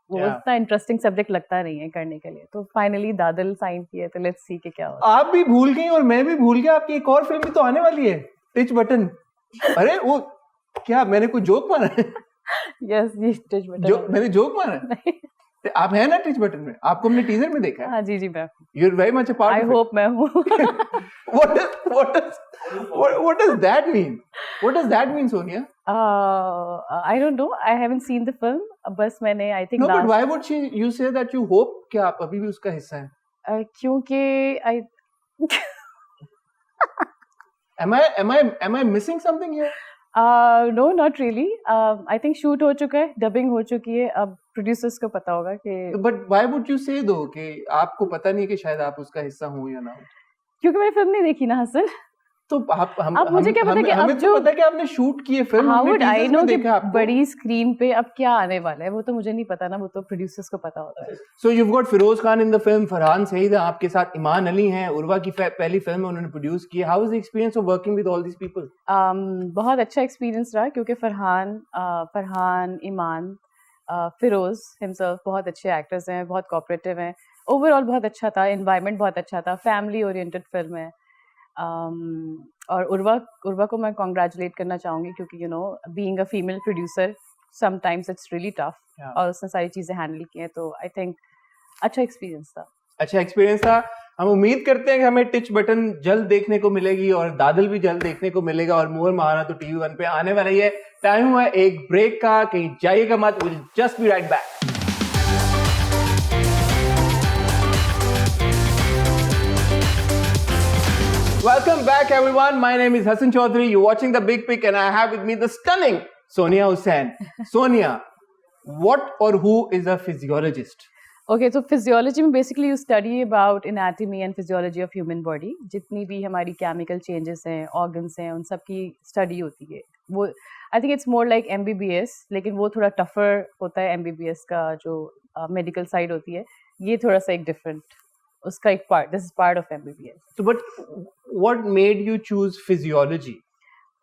वो इतना इंटरेस्टिंग सब्जेक्ट लगता नहीं है करने के लिए। तो फाइनली दादल साइन किया, तो लेट्स सी कि क्या होता है। आप भी भूल गई और मैं भी भूल गया, आपकी एक और फिल्म भी तो आने वाली है, टिच बटन। अरे वो क्या, मैंने कोई जोक मारा है? यस, ये टिच बटन मैंने जोक मारा है? आप हैं ना टिच बटन में? आपको हमने टीजर में देखा है? हाँ जी मैं। You're very much a part of it. I hope मैं हूँ। What does that mean? What does that mean, Sonia? I don't know. I haven't seen the film. बस मैंने I think no, but why would you say that you hope कि आप अभी भी उसका हिस्सा हैं? क्योंकि Am I missing something here? No, not really. I think shoot हो चुका है, dubbing हो चुकी है, अब producers को पता होगा कि। But why would you say though कि आपको पता नहीं कि शायद आप उसका हिस्सा हो या ना हो? क्योंकि मैंने फिल्म नहीं देखी ना हसन। तो अब मुझे क्या पता कि अब हमें तो पता है कि आपने शूट की है film, How would I know कि आपको बड़ी स्क्रीन पे अब क्या आने वाला है, वो तो मुझे नहीं पता ना, वो तो प्रोड्यूसर्स को पता होता है। So you've got Firoz Khan in the film, Farhan Saeed है आपके साथ, ईमान अली हैं, उर्वा की पहली फिल्म उन्होंने प्रोड्यूस की है। How was the experience of working with all these people? बहुत अच्छा एक्सपीरियंस रहा, क्योंकि फरहान, ईमान, फिरोज हिमसेल्फ बहुत अच्छे एक्टर्स हैं, बहुत कोऑपरेटिव हैं। ओवरऑल बहुत अच्छा था, एनवायरनमेंट बहुत अच्छा था, फैमिली ओरिएंटेड फिल्म है। और उर्वा को मैं कॉन्ग्रेचुलेट करना चाहूँगी, क्योंकि you know, being a female producer sometimes it's really tough, और उसने सारी चीज़ें हैंडल की हैं, तो आई थिंक अच्छा एक्सपीरियंस था। हम उम्मीद करते हैं कि हमें टिच बटन जल्द देखने को मिलेगी और दादल भी जल्द देखने को मिलेगा, और मोहर महारा तो TV1 पे आने वाला ही है। टाइम हुआ एक ब्रेक का, कहीं जाइएगा मत, will just be right back. Welcome back everyone, my name is Hassan Chaudhary, you're watching The Big Pic and I have with me the stunning Sonia Hussain. Sonia, what or who is a physiologist? Okay, so physiology में basically you study about anatomy and physiology of human body. जितनी भी हमारी chemical changes हैं, organs हैं, उन सब की study होती है। वो I think it's more like MBBS, लेकिन वो थोड़ा tougher होता है MBBS का जो medical side होती है। ये थोड़ा सा एक different उसका एक part, this is part of MBBS. So, but what made you choose physiology?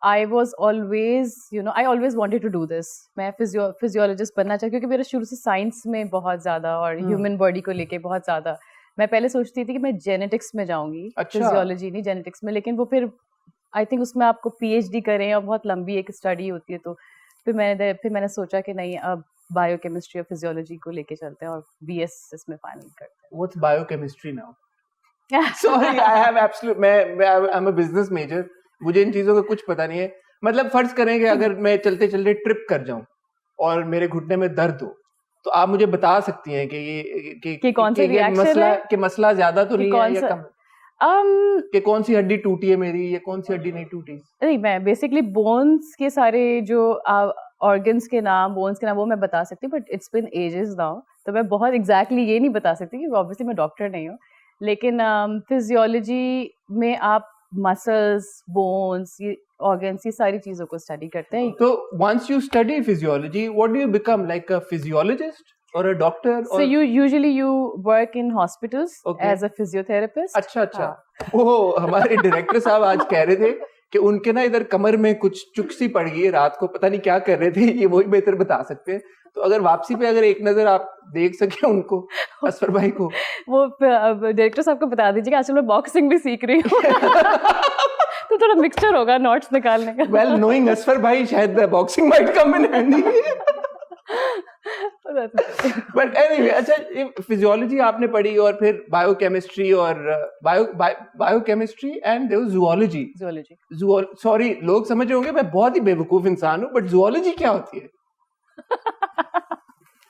I was always, you know, I always wanted to do this. मैं physiologist बनना चाहती, क्योंकि मेरा शुरू से साइंस में बहुत ज़्यादा और ह्यूमन बॉडी को लेके बहुत ज़्यादा, मैं पहले सोचती थी कि मैं जेनेटिक्स में जाऊँगी, फिजियोलॉजी नहीं जेनेटिक्स में, लेकिन वो फिर आई थिंक उसमें आपको PhD करें और बहुत लंबी एक स्टडी होती है, तो फिर मैंने सोचा कि नहीं, अब बायोकेमिस्ट्री और फिजियोलॉजी को लेके चलते हैं और BS इसमें फाइनल करते हैं। What's biochemistry now? Sorry, I have absolute, I'm a business major, मुझे इन चीजों का कुछ पता नहीं है। मतलब फर्ज करें कि अगर मैं चलते चलते ट्रिप कर जाऊं और मेरे घुटने में दर्द हो, तो आप मुझे बता सकती हैं कि ये कौन सा रिएक्शन है, कि मसला ज्यादा तो नहीं है या कम, कि कौन सी हड्डी टूटी है मेरी या कौन सी हड्डी नहीं टूटी? नहीं, मैं बेसिकली बोन्स के सारे जो ऑर्गन्स के नाम, बोन्स के नाम, वो मैं बता सकती हूँ, but it's been ages now, तो मैं बहुत एग्जैक्टली ये नहीं बता सकती, क्योंकि ऑब्वियसली मैं डॉक्टर नहीं हूँ। लेकिन फिजियोलॉजी में आप मसल्स, बोन्स, ये ऑर्गन्स, ये सारी चीजों को स्टडी करते हैं। तो once you study physiology, what do you become, like a physiologist? or a doctor? So you usually you work in hospitals Okay. as a physiotherapist. अच्छा अच्छा हाँ. ओह हमारे डायरेक्टर साहब आज कह रहे थे कि उनके ना इधर कमर में कुछ चुक्सी पड़ गई है रात को, पता नहीं क्या कर रहे थे, ये वही बेहतर बता सकते हैं। तो अगर वापसी पे अगर एक नजर आप देख सके उनको, असफर भाई को, वो डायरेक्टर साहब को बता दीजिएगा आजकल मैं बॉक्सिंग भी सीख रही हूँ तो थोड़ा मिक्सचर होगा नॉट्स निकालने का। वेल नोइंग असफर भाई शायद boxing might come in handy. But anyway, अच्छा फिजियोलॉजी आपने पढ़ी और फिर बायोकेमिस्ट्री और biochemistry and there was zoology. Sorry लोग समझ रहे होंगे मैं बहुत ही बेवकूफ इंसान हूँ, बट जूलॉजी क्या होती है?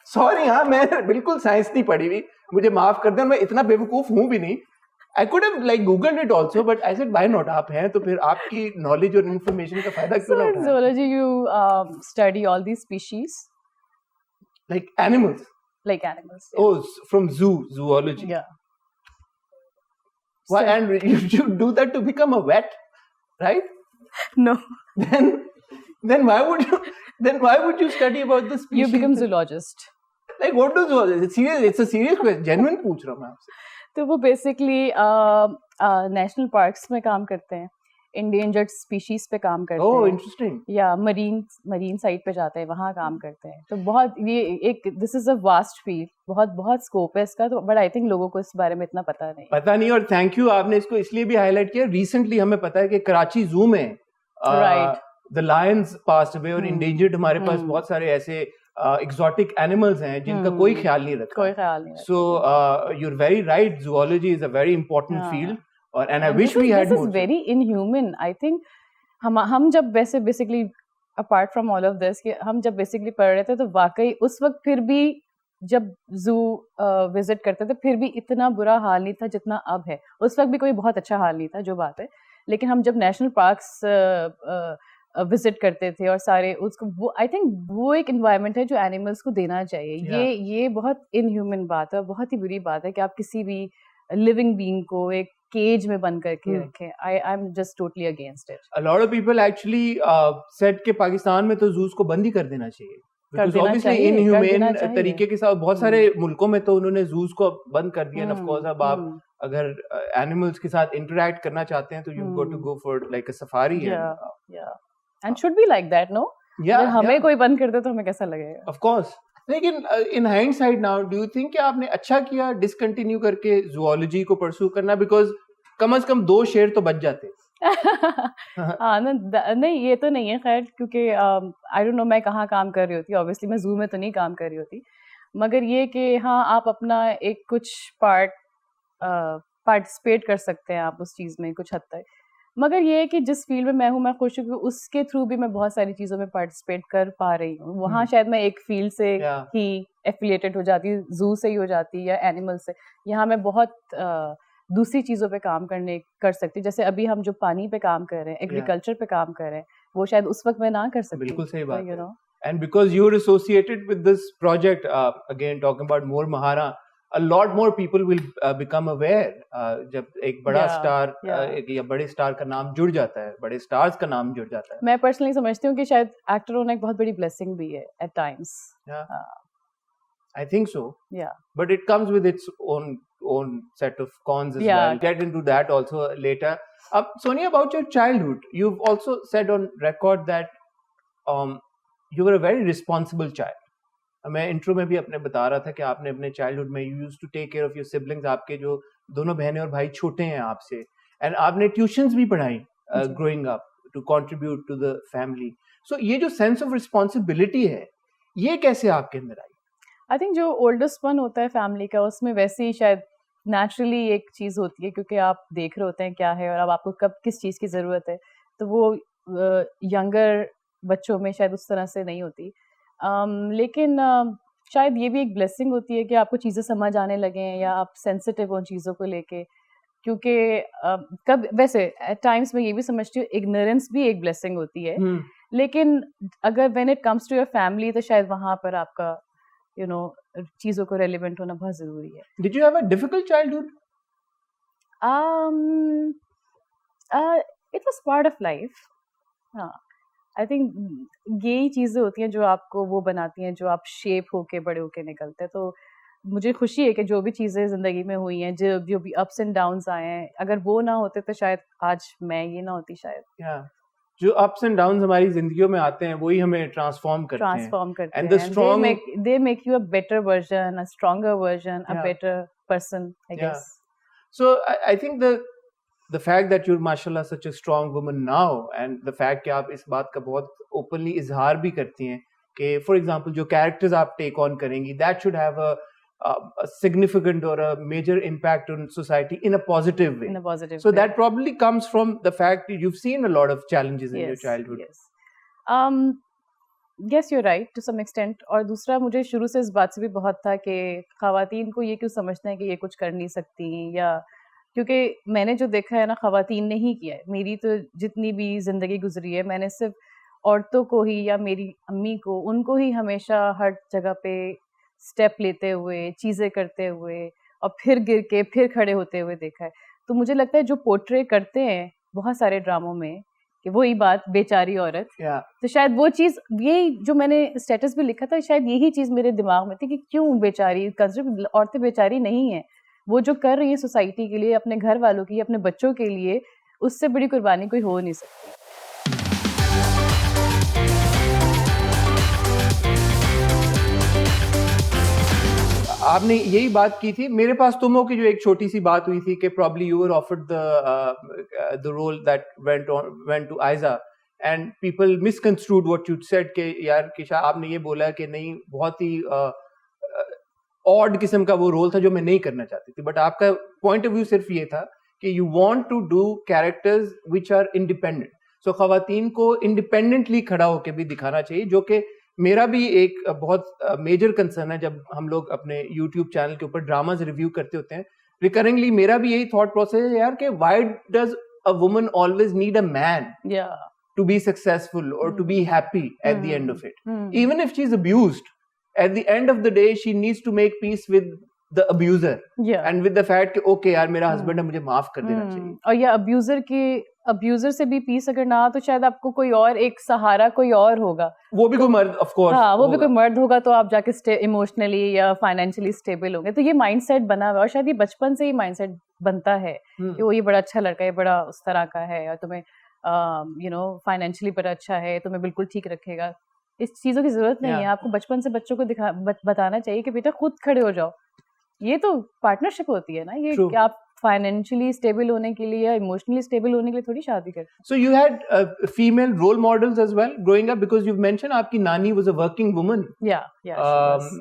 सॉरी हाँ, मैं बिल्कुल साइंस नहीं पढ़ी हुई, मुझे माफ कर दें, मैं इतना बेवकूफ हूँ भी नहीं। I could have like googled it also, but I said why not? आप हैं तो फिर आपकी knowledge और information का फायदा क्यों ना उठाएं? So in zoology you study all these species. Like animals. Like animals. Yeah. Oh, from zoology. Yeah. Why? And you do that to become a vet, right? No. Then why would you study about the species? You become zoologist. Like what do zoologists? It's serious. It's a serious question. Genuine पूछ रहा हूँ मैं आपसे। तो वो basically national parks में काम करते हैं, इंडेंजर्ड स्पीशीज पे काम करते हैं। इंटरेस्टिंग। या मरीन साइट पे जाते हैं, वहाँ काम करते हैं। तो बहुत ये एक this is a vast field, बहुत स्कोप है इसका। तो बट आई थिंक लोगों को इस बारे में इतना पता नहीं। और थैंक यू, आपने इसको इसलिए भी हाईलाइट किया। रिसेंटली हमें पता है कि कराची जू में द लायंस पास्ड अवे और इंडेंजर्ड हमारे पास बहुत सारे ऐसे exotic animals हैं जिनका कोई ख्याल नहीं रखता। So you're very right, zoology is a very important field और and I wish we had more. This is very inhuman. I think हम जब वैसे basically apart from all of this कि हम जब basically पढ़ रहे थे तो वाकई उस वक्त फिर भी जब zoo visit करते थे फिर भी इतना बुरा हाल नहीं था जितना अब है। उस वक्त भी कोई बहुत अच्छा हाल नहीं था, जो बात है। लेकिन हम जब नेशनल पार्क्स विजिट करते थे और सारे उसको वो आई थिंक वो एक एनवायरनमेंट है जो एनिमल्स को देना चाहिए। ये बहुत इनह्यूमन बात है, बहुत ही बुरी बात है कि आप किसी भी लिविंग बीइंग को एक केज में बंद करके रखें। आई am just totally against it. A lot of people actually said के पाकिस्तान में तो जूस को बंद ही कर देना चाहिए, बिकॉज़ ऑब्वियसली इनह्यूमन तरीके के साथ बहुत सारे मुल्कों में तो उन्होंने जूस को बंद कर दिया। ऑफ कोर्स अब आप अगर एनिमल्स के साथ इंटरेक्ट करना चाहते हैं तो you go to go for like a safari and should be like that, no? अगर हमें कोई बंद कर दे तो हमें कैसा लगेगा? Of course. लेकिन in hindsight now, do you think कि आपने अच्छा किया डिसकंटिन्यू करके zoology को परस्यू करना, बिकॉज कम से कम 2 शेर तो बच जाते। हाँ नहीं ये तो नहीं है खैर, क्योंकि आई डोंट नो मैं कहाँ काम कर रही होती। ऑब्वियसली मैं जू में तो नहीं काम कर रही होती, मगर ये कि हाँ आप अपना एक कुछ पार्टिसिपेट कर सकते हैं आप उस चीज़ में कुछ हद तक। मगर ये है कि जिस फील्ड में मैं हूँ मैं खुश हूँ, उसके थ्रू भी मैं बहुत सारी चीज़ों में पार्टिसिपेट कर पा रही हूँ। वहाँ शायद मैं एक फील्ड से ही एफिलिएटेड हो जाती, जू से ही हो जाती या एनिमल से। यहाँ मैं बहुत दूसरी चीज़ों पे काम कर सकती। जैसे अभी हम जो पानी पे काम कर रहे हैं, एग्रीकल्चर पे काम कर रहे हैं, वो शायद उस वक्त मैं ना कर सकती। बिल्कुल सही बात है। And because you're associated with this project, again talking about more Mahara, a lot more people will become aware. जब एक बड़ा स्टार या बड़े स्टार का नाम जुड़ जाता है, बड़े स्टार्स का नाम जुड़ जाता है। मैं पर्सनली समझती हूँ कि शायद एक्टर होना एक बहुत बड़ी ब्लेसिंग भी है at times. I think so. Yeah. But it comes with its own set of cons as well. Get into that also later. Sonia, about your childhood, you've also said on record that you were a very responsible child. मैं intro में भी अपने बता रहा था कि आपने अपने चाइल्डहुड में you used to take care of your siblings, आपके जो दोनों बहनें और भाई छोटे हैं आपसे, एंड आपने ट्यूशंस भी पढ़ाई growing up to contribute to the family. So ये जो सेंस ऑफ रिस्पॉन्सिबिलिटी है, ये कैसे आपके अंदर आई? आई थिंक जो ओल्डेस्ट वन होता है फैमिली का, उसमें वैसे ही शायद नेचुरली एक चीज़ होती है, क्योंकि आप देख रहे होते हैं क्या है और अब आपको कब किस चीज़ की ज़रूरत है। तो वो यंगर बच्चों में शायद उस तरह से नहीं होती। लेकिन शायद ये भी एक ब्लेसिंग होती है कि आपको चीज़ें समझ आने लगे हैं या आप सेंसिटिव हो चीज़ों को लेके। क्योंकि कब वैसे एट टाइम्स मैं ये भी समझती हूँ इग्नोरेंस भी एक ब्लेसिंग होती है, लेकिन अगर when it comes to your family तो शायद वहाँ पर आपका चीज़ों को रेलिवेंट होना बहुत ज़रूरी है। Did you have a difficult childhood? It was part of life. हाँ, आई थिंक यही चीज़ें होती हैं जो आपको वो बनाती हैं, जो आप शेप होके बड़े होके निकलते हैं। तो मुझे खुशी है कि जो भी चीज़ें ज़िंदगी में हुई हैं, जो भी अप्स एंड डाउन्स आए हैं, अगर वो ना होते तो शायद आज मैं ये ना होती शायद। जो अप्स एंड डाउन्स हमारी जिंदगियों में आते हैं वही हमें ट्रांसफॉर्म करते हैं and the strong they make you a better version, a stronger version, a better person, I guess. So I think the fact that you're mashallah such a strong woman now and the fact कि आप इस बात का बहुत openly इजहार भी करती हैं कि for example जो characters आप take on करेंगी that should have a significant or a major impact on society in a positive way. In a positive so way. that probably comes from the fact that you've seen a lot of challenges in your childhood. Yes, you're right to some extent. और दूसरा मुझे शुरू से इस बात से भी बहुत था कि ख़वातीन को ये क्यों समझते हैं कि ये कुछ कर नहीं सकती, या क्योंकि मैंने जो देखा है ना ख़वातीन ने ही किया है। मेरी तो जितनी भी ज़िंदगी गुजरी है मैंने सिर्फ औरतों को ही या मेरी अम्मी को, उनको ही हमेशा हर जगह पे स्टेप लेते हुए, चीज़ें करते हुए और फिर गिर के फिर खड़े होते हुए देखा है। तो मुझे लगता है जो पोर्ट्रे करते हैं बहुत सारे ड्रामों में कि वही बात बेचारी औरत, तो शायद वो चीज़, यही जो मैंने स्टेटस भी लिखा था, शायद यही चीज़ मेरे दिमाग में थी कि क्यों बेचारी, कंसिडर औरतें बेचारी नहीं हैं, वो जो कर रही है सोसाइटी के लिए, अपने घर वालों की, अपने बच्चों के लिए, उससे बड़ी कुर्बानी कोई हो नहीं सकती। आपने यही बात की थी मेरे पास तुमो की जो एक छोटी सी बात हुई थी कि probably you were offered the role that went to Aiza and people misconstrued what you said कि यार किशा आपने ये बोला कि नहीं बहुत ही odd किस्म का वो रोल था जो मैं नहीं करना चाहती थी, बट आपका पॉइंट ऑफ व्यू सिर्फ ये था कि you want to do characters which are independent. So ख़वातीन को इंडिपेंडेंटली खड़ा होकर भी दिखाना चाहिए, जो कि मेरा भी एक बहुत मेजर कंसर्न है। जब हम लोग अपने YouTube चैनल के ऊपर ड्रामाज रिव्यू करते होते हैं रिकरिंगली, मेरा भी यही थॉट प्रोसेस है यार कि why does a woman always need a man to be successful और to be happy at the end of it, even if she is abused, at the end of the day she needs to make peace with the abuser and with the fact कि okay यार मेरा husband है, मुझे माफ कर देना चाहिए। और ये अब्यूजर से भी पीस अगर ना तो शायद आपको कोई और एक सहारा कोई और होगा, वो भी कोई मर्द ऑफ कोर्स, हाँ वो भी कोई मर्द होगा, तो आप जाके इमोशनली या फाइनेंशियली स्टेबल होंगे। तो ये माइंडसेट बना हुआ है और शायद ये बचपन से ही माइंडसेट बनता है कि वो ये बड़ा अच्छा लड़का है, बड़ा उस तरह का है और तुम्हें फाइनेंशियली बड़ा अच्छा है, तुम्हें बिल्कुल ठीक रखेगा। इस चीजों की जरूरत नहीं है, आपको बचपन से बच्चों को बताना चाहिए कि बेटा खुद खड़े हो जाओ। ये तो पार्टनरशिप होती है ना, ये कि आप फाइनेंशियली स्टेबल होने के लिए या इमोशनली स्टेबल होने के लिए थोड़ी शादी करते हैं। So you had female role models as well growing up, because you mention आपकी नानी वाज अ वर्किंग वुमन,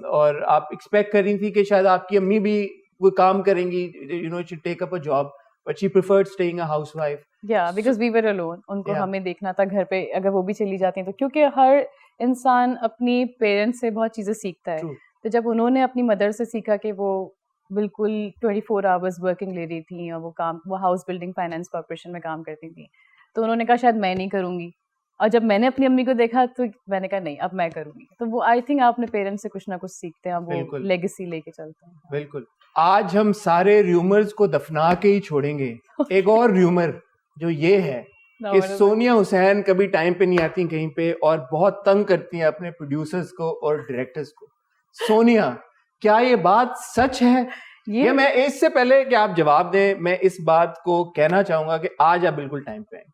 और आप एक्सपेक्ट कर रही थी कि शायद आपकी अम्मी भी कोई काम करेंगी, you know she take up a job, but she preferred staying a housewife. Because we were alone, उनको हमें देखना था घर पे, अगर वो भी चली जाती हैं तो, क्योंकि हर इंसान अपनी पेरेंट्स से बहुत चीजें सीखता है। तो जब उन्होंने अपनी मदर से सीखा कि वो बिल्कुल 24 आवर्स वर्किंग ले रही थी और वो हाउस बिल्डिंग फाइनेंस कॉर्पोरेशन में काम करती थी, तो उन्होंने कहा शायद मैं नहीं करूंगी, और जब मैंने अपनी अम्मी को देखा तो मैंने कहा नहीं अब मैं करूंगी। तो वो आई थिंक आप अपने पेरेंट्स से कुछ ना कुछ सीखते हैं, वो लेगेसी लेके चलते हैं। बिल्कुल। आज हम सारे र्यूमर्स को दफना के ही छोड़ेंगे। एक और र्यूमर जो ये है कि सोनिया हुसैन कभी टाइम पे नहीं आती कहीं पे और बहुत तंग करती हैं अपने प्रोड्यूसर्स को और डायरेक्टर्स को। सोनिया, क्या ये बात सच है? ये मैं इससे पहले कि आप जवाब दें, मैं इस बात को कहना चाहूंगा कि आज आप बिल्कुल टाइम पे हैं।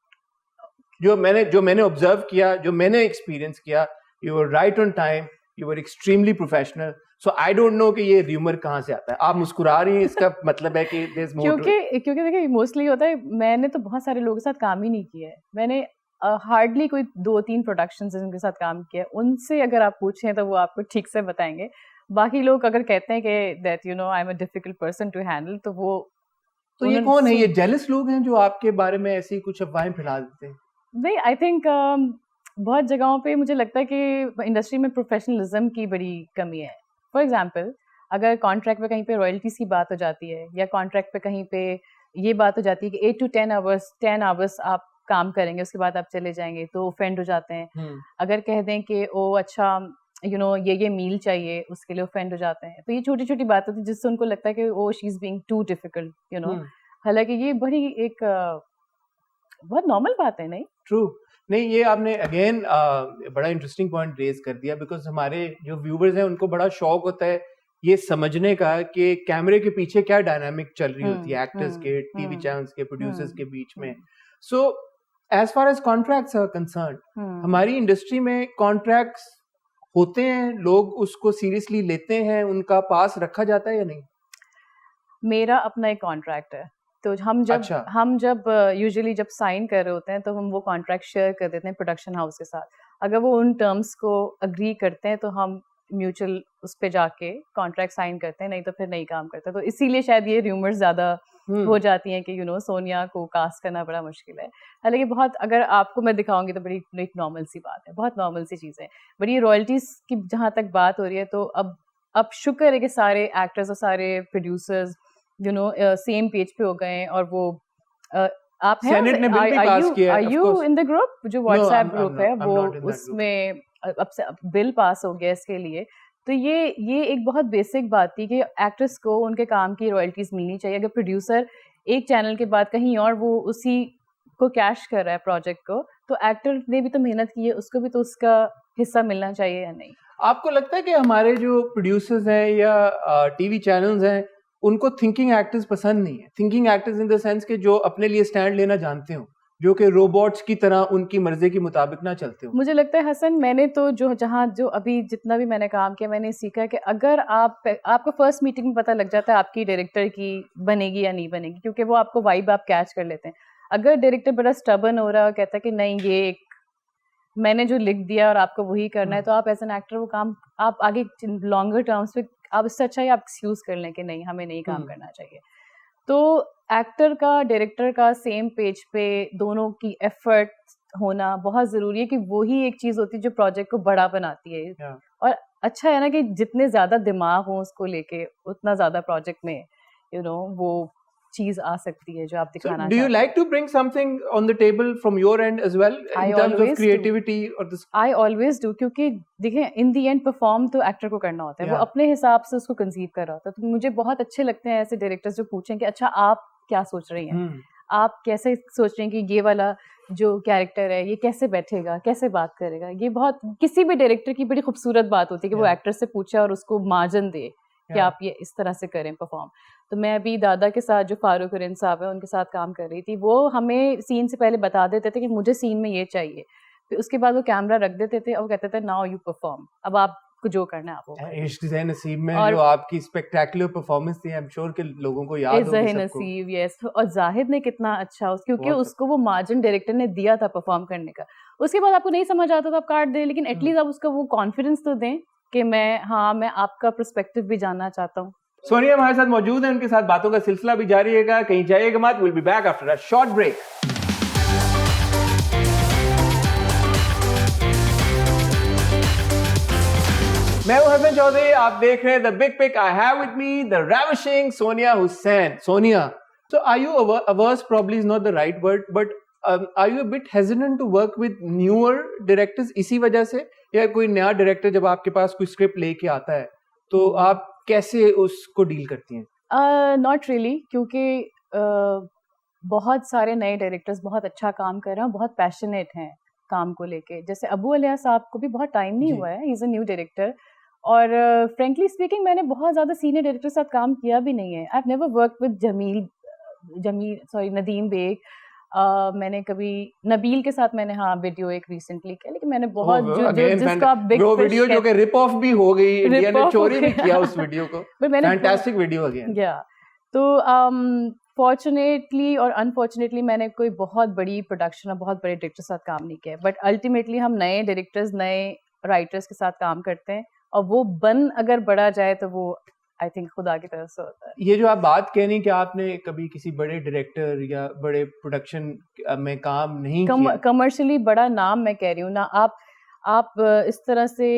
जो मैंने ऑब्जर्व किया, जो मैंने एक्सपीरियंस किया, you were right on time, you were extremely professional. So I don't no कि ये र्यूमर कहाँ से आता है। आप मुस्कुरा रही हैं, इसका मतलब है कि there is more to it. क्योंकि देखिए मोस्टली होता है, मैंने तो बहुत सारे लोगों के साथ काम ही नहीं किया है। मैंने हार्डली कोई 2-3 प्रोडक्शंस जिनके साथ काम किया, उनसे अगर आप पूछें तो वो आपको ठीक से बताएंगे। बाकी लोग अगर कहते हैं कि that you know I am a difficult person to handle, तो वो तो ये कौन है? ये जेलस लोग हैं जो आपके बारे में ऐसी कुछ अफवाहें फैला देते हैं? नहीं, आई थिंक बहुत जगहों पे मुझे लगता है कि इंडस्ट्री में प्रोफेशनलिज्म की बड़ी कमी है। फॉर एग्जांपल, अगर कॉन्ट्रैक्ट पे कहीं पे रॉयल्टीज की बात हो जाती है, या कॉन्ट्रैक्ट पे कहीं पे ये बात हो जाती है कि 8 to 10 आवर्स आप काम करेंगे, उसके बाद आप चले जाएंगे, तो ऑफेंड हो जाते हैं। अगर कह दें कि ओ अच्छा यू नो ये मील चाहिए, उसके लिए ऑफेंड हो जाते हैं। तो ये छोटी छोटी बात होती है जिससे उनको लगता है कि oh she is being too difficult, you know. हालांकि ये बड़ी एक बहुत नॉर्मल बात है, नहीं? ट्रू। नहीं, ये आपने अगेन बड़ा इंटरेस्टिंग पॉइंट रेज कर दिया, बिकॉज हमारे जो व्यूवर्स हैं उनको बड़ा शौक होता है ये समझने का कि कैमरे के पीछे क्या डायनामिक चल रही होती है एक्टर्स के, टीवी चैनल्स के, प्रोड्यूसर्स के बीच में। So as far as contracts are concern, हमारी इंडस्ट्री में कॉन्ट्रैक्ट्स होते हैं, लोग उसको सीरियसली लेते हैं, उनका पास रखा जाता है या नहीं? मेरा अपना एक कॉन्ट्रैक्ट है, तो हम जब यूजुअली जब साइन कर रहे होते हैं तो हम वो कॉन्ट्रैक्ट शेयर कर देते हैं प्रोडक्शन हाउस के साथ। अगर वो उन टर्म्स को अग्री करते हैं तो हम म्यूचुअल उस पे जाके कॉन्ट्रैक्ट साइन करते हैं, नहीं तो फिर नहीं काम करते। तो इसीलिए शायद ये र्यूमर्स ज़्यादा हो जाती हैं कि सोनिया को कास्ट करना बड़ा मुश्किल है। हालांकि बहुत, अगर आपको मैं दिखाऊंगी तो बड़ी एक नॉर्मल सी बात है, बहुत नॉर्मल सी चीज़ है। बट ये रॉयल्टीज़ की जहाँ तक बात हो रही है तो अब शुक्र है कि सारे एक्टर्स और सारे प्रोड्यूसर्स सेम पेज पे हो गए हैं। और वो आप हैं, सेनेट ने बिल भी पास किया है, are you in the group? जो व्हाट्सएप ग्रुप है वो उसमें अब से बिल पास हो गया इसके लिए। तो ये एक बहुत बेसिक बात थी कि एक्टर्स को उनके काम की रॉयल्टीज मिलनी चाहिए। अगर प्रोड्यूसर एक चैनल के बाद कहीं और वो उसी को कैश कर रहा है प्रोजेक्ट को, तो एक्टर ने भी तो मेहनत की है, उसको भी तो उसका हिस्सा मिलना चाहिए या नहीं? आपको लगता है कि हमारे जो प्रोड्यूसर्स हैं या टीवी चैनल्स हैं उनको थिंकिंग एक्टर्स पसंद नहीं है? Thinking actors in the sense के जो अपने लिए स्टैंड लेना जानते हो, जो कि रोबोट्स की तरह उनकी मर्जी के मुताबिक ना चलते हो। मुझे लगता है हसन, मैंने तो जो अभी जितना भी मैंने काम किया, मैंने सीखा कि अगर आपको फर्स्ट मीटिंग में पता लग जाता है आपकी डायरेक्टर की बनेगी या नहीं बनेगी, क्योंकि वो आपको वाइब आप कैच कर लेते हैं। अगर डायरेक्टर बड़ा स्टबर्न हो रहा है, कहता है कि नहीं ये मैंने जो लिख दिया और आपको वही करना है, तो आप एज एन एक्टर वो काम आप आगे लॉन्गर टर्म्स पे आप इससे अच्छा ही आप एक्सक्यूज कर लें कि नहीं हमें नहीं काम करना चाहिए। तो एक्टर का डायरेक्टर का सेम पेज पे दोनों की एफर्ट होना बहुत ज़रूरी है, कि वही एक चीज़ होती है जो प्रोजेक्ट को बड़ा बनाती है। और अच्छा है ना कि जितने ज़्यादा दिमाग हो उसको लेके उतना ज़्यादा प्रोजेक्ट में वो चीज आ सकती है जो आप दिखाना चाहते हैं। Do you like to bring something on the table from your end as well in terms of creativity or this? I always do, क्योंकि देखिए in the end परफॉर्म तो एक्टर को करना होता है, वो अपने हिसाब से उसको कंसीव कर रहा होता है। तो मुझे बहुत अच्छे लगते हैं ऐसे डायरेक्टर्स जो पूछें कि अच्छा आप क्या सोच रही हैं, आप कैसे सोच रहे हैं कि ये वाला जो कैरेक्टर है ये कैसे बैठेगा, कैसे बात करेगा। ये बहुत किसी भी डायरेक्टर की बड़ी खूबसूरत बात होती है कि वो एक्टर से पूछे और उसको मार्जिन दे कि आप ये इस तरह से करें परफॉर्म। तो मैं अभी दादा के साथ जो फारूक हुरैन साहब है उनके साथ काम कर रही थी, वो हमें सीन से पहले बता देते थे कि मुझे सीन में ये चाहिए, फिर उसके बाद वो कैमरा रख देते थे और कहते थे नाउ यू परफॉर्म, अब आपको जो करना है आप वो करें। इश्क ज़े नसीब में जो आपकी स्पेक्टेकुलर परफॉर्मेंस थी, आई एम श्योर कि लोगों को याद होगी सबको। नसीब, यस। और जाहिद ने कितना अच्छा, क्योंकि उसको वो मार्जिन डायरेक्टर ने दिया था परफॉर्म करने का। उसके बाद आपको नहीं समझ आता तो आप काट दें, लेकिन एटलीस्ट आप उसका वो कॉन्फिडेंस तो दें कि मैं आपका पर्सपेक्टिव भी जानना चाहता हूँ। सोनिया हमारे साथ मौजूद है, उनके साथ बातों का सिलसिला भी जारी रहेगा, कहीं जाइएगा मत। Will be back after a short break. मैं हूं हसन चौधरी, आप देख रहे हैं the Big Pic. I have with me the ravishing Sonia Hussain. Sonia, so are you averse, probably is not the right word, but are you a bit hesitant to work with newer directors इसी वजह से, या कोई नया डायरेक्टर जब आपके पास कोई script लेके आता है तो आप कैसे उसको डील करती हैं? नॉट रियली, क्योंकि बहुत सारे नए डायरेक्टर्स बहुत अच्छा काम कर रहे हैं, बहुत पैशनेट हैं काम को लेके। जैसे अबू अलिया साहब को भी बहुत टाइम नहीं हुआ है, he is a new director. और फ्रेंकली स्पीकिंग मैंने बहुत ज़्यादा सीनियर डायरेक्टर के साथ काम किया भी नहीं है। I have never work with Nadeem Baig. मैंने कभी नबील के साथ मैंने वीडियो एक रिसेंटली किया, लेकिन मैंने बहुत जिसको आप बिग फिश वीडियो जो कि रिप ऑफ भी हो गई, इंडिया ने चोरी भी किया उस वीडियो को। Fantastic video again. या तो फॉर्चुनेटली और अनफॉर्चुनेटली मैंने कोई बहुत बड़ी प्रोडक्शन और बहुत बड़े डायरेक्टर के साथ काम नहीं किया, बट अल्टीमेटली हम नए डायरेक्टर्स नए राइटर्स के साथ काम करते हैं, और वो अगर बढ़ा जाए तो वो आई थिंक खुदा की तरफ से होता है। ये जो आप बात कह रही कि आपने कभी किसी बड़े डायरेक्टर या बड़े प्रोडक्शन में काम नहीं किया, कमर्शियली बड़ा नाम मैं कह रही हूँ ना, आप इस तरह से